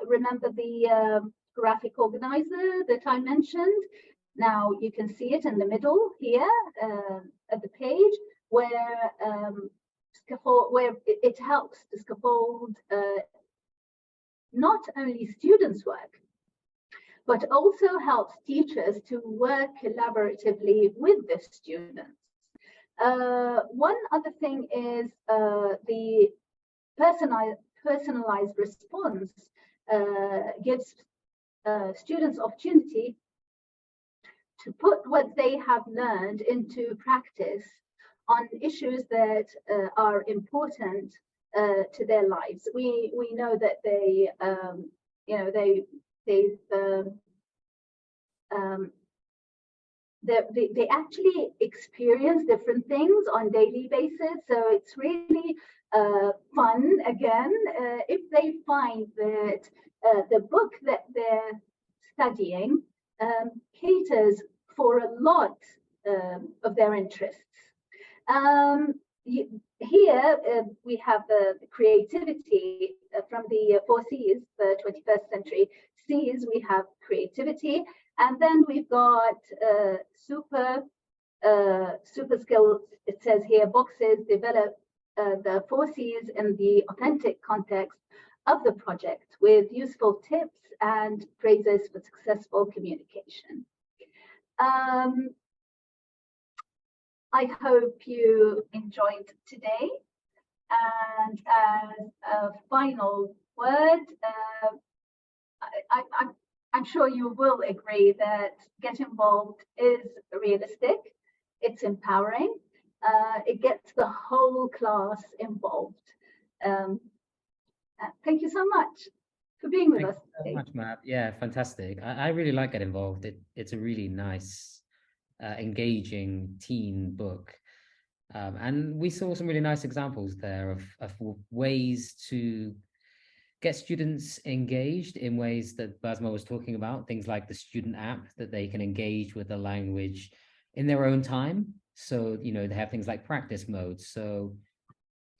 Speaker 4: Remember the graphic organizer that I mentioned? Now you can see it in the middle here at the page, where it helps to scaffold not only students' work, but also helps teachers to work collaboratively with the students. One other thing is the personalized response gives students opportunity to put what they have learned into practice on issues that are important to their lives. We know that they actually experience different things on daily basis. So it's really fun again if they find that the book that they're studying caters for a lot of their interests. Here we have the creativity from the 4 C's, the 21st century C's. We have creativity, and then we've got super skills. It says here, boxes develop the 4 C's in the authentic context of the project with useful tips and phrases for successful communication. I hope you enjoyed today. And as a final word, I'm sure you will agree that Get Involved is realistic, it's empowering, it gets the whole class involved. Thank you so much for being with us today.
Speaker 1: Thank you so much, Mab. Yeah, fantastic. I really like Get Involved. It's a really nice, engaging teen book. And we saw some really nice examples there of ways to get students engaged in ways that Basma was talking about, things like the student app, that they can engage with the language in their own time. So, they have things like practice modes. So,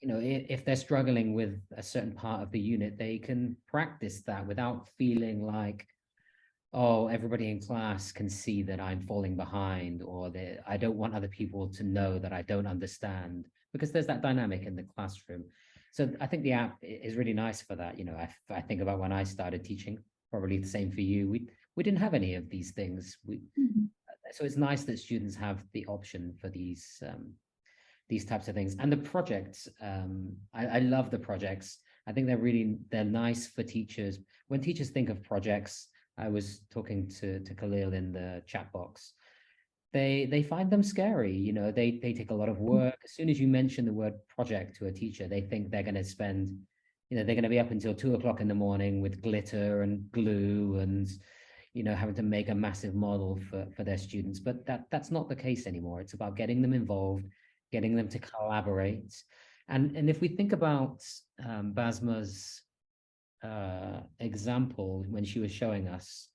Speaker 1: if they're struggling with a certain part of the unit, they can practice that without feeling like, oh, everybody in class can see that I'm falling behind, or that I don't want other people to know that I don't understand, because there's that dynamic in the classroom. So I think the app is really nice for that. I think about when I started teaching, probably the same for you. We didn't have any of these things. So it's nice that students have the option for these types of things. And the projects, I love the projects. I think they're nice for teachers. When teachers think of projects, I was talking to Khalil in the chat box, they find them scary. They take a lot of work. As soon as you mention the word project to a teacher, they think they're going to spend, they're going to be up until 2 o'clock in the morning with glitter and glue and, having to make a massive model for their students. But that's not the case anymore. It's about getting them involved, getting them to collaborate. And if we think about Basma's example when she was showing us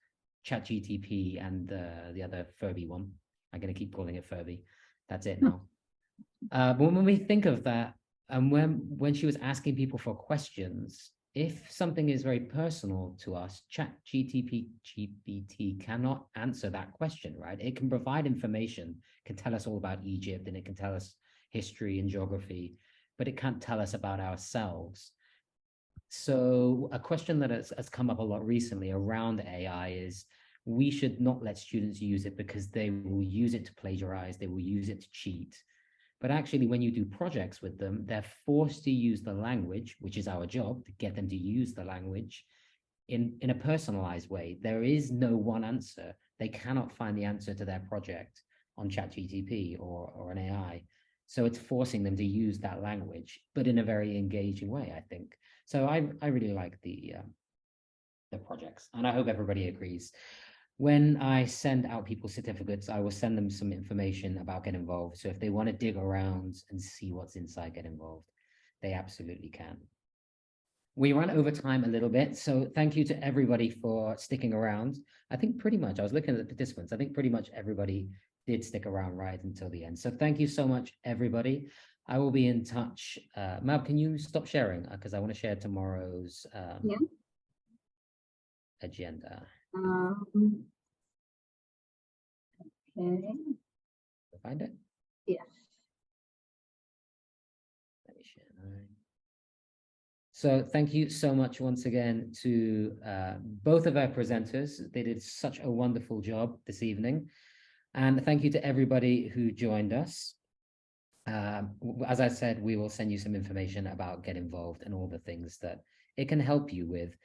Speaker 1: ChatGTP and the other Furby one, I'm going to keep calling it Furby. That's it now. But when we think of that, and when she was asking people for questions, if something is very personal to us, ChatGPT cannot answer that question, right? It can provide information, can tell us all about Egypt, and it can tell us history and geography, but it can't tell us about ourselves. So a question that has come up a lot recently around AI is we should not let students use it because they will use it to plagiarize, they will use it to cheat. But actually, when you do projects with them, they're forced to use the language, which is our job, to get them to use the language in a personalized way. There is no one answer. They cannot find the answer to their project on ChatGPT or an AI. So it's forcing them to use that language, but in a very engaging way, I think. So I really like the projects, and I hope everybody agrees. When I send out people's certificates, I will send them some information about Get Involved. So if they want to dig around and see what's inside Get Involved, they absolutely can. We ran over time a little bit, so thank you to everybody for sticking around. I think pretty much, I was looking at the participants, I think pretty much everybody did stick around right until the end. So thank you so much, everybody. I will be in touch. Mab, can you stop sharing? Because I want to share tomorrow's agenda.
Speaker 4: Okay.
Speaker 1: Find it?
Speaker 4: Yes.
Speaker 1: Let me share mine. So thank you so much once again to both of our presenters. They did such a wonderful job this evening. And thank you to everybody who joined us. As I said, we will send you some information about Get Involved and all the things that it can help you with,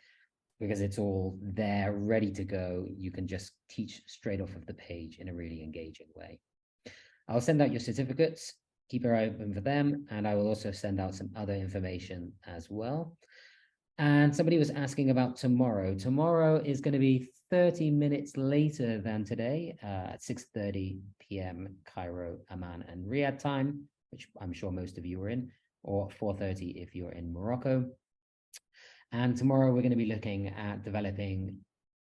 Speaker 1: because it's all there, ready to go. You can just teach straight off of the page in a really engaging way. I'll send out your certificates, keep your eye open for them, and I will also send out some other information as well. And somebody was asking about tomorrow. Tomorrow is going to be 30 minutes later than today, at 6:30 p.m. Cairo, Amman, and Riyadh time, which I'm sure most of you are in, or 4:30 if you're in Morocco. And tomorrow we're going to be looking at developing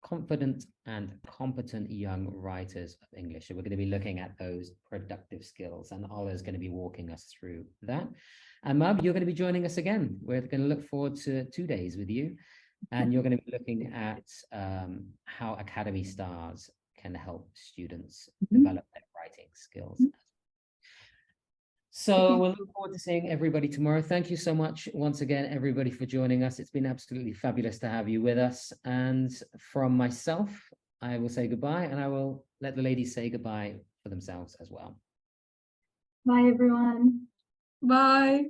Speaker 1: confident and competent young writers of English. So we're going to be looking at those productive skills, and Ola is going to be walking us through that. And Mab, you're going to be joining us again. We're going to look forward to 2 days with you, and you're going to be looking at how Academy Stars can help students develop their writing skills. So we'll look forward to seeing everybody tomorrow. Thank you so much once again, everybody, for joining us. It's been absolutely fabulous to have you with us. And from myself, I will say goodbye, and I will let the ladies say goodbye for themselves as well.
Speaker 4: Bye, everyone.
Speaker 2: Bye.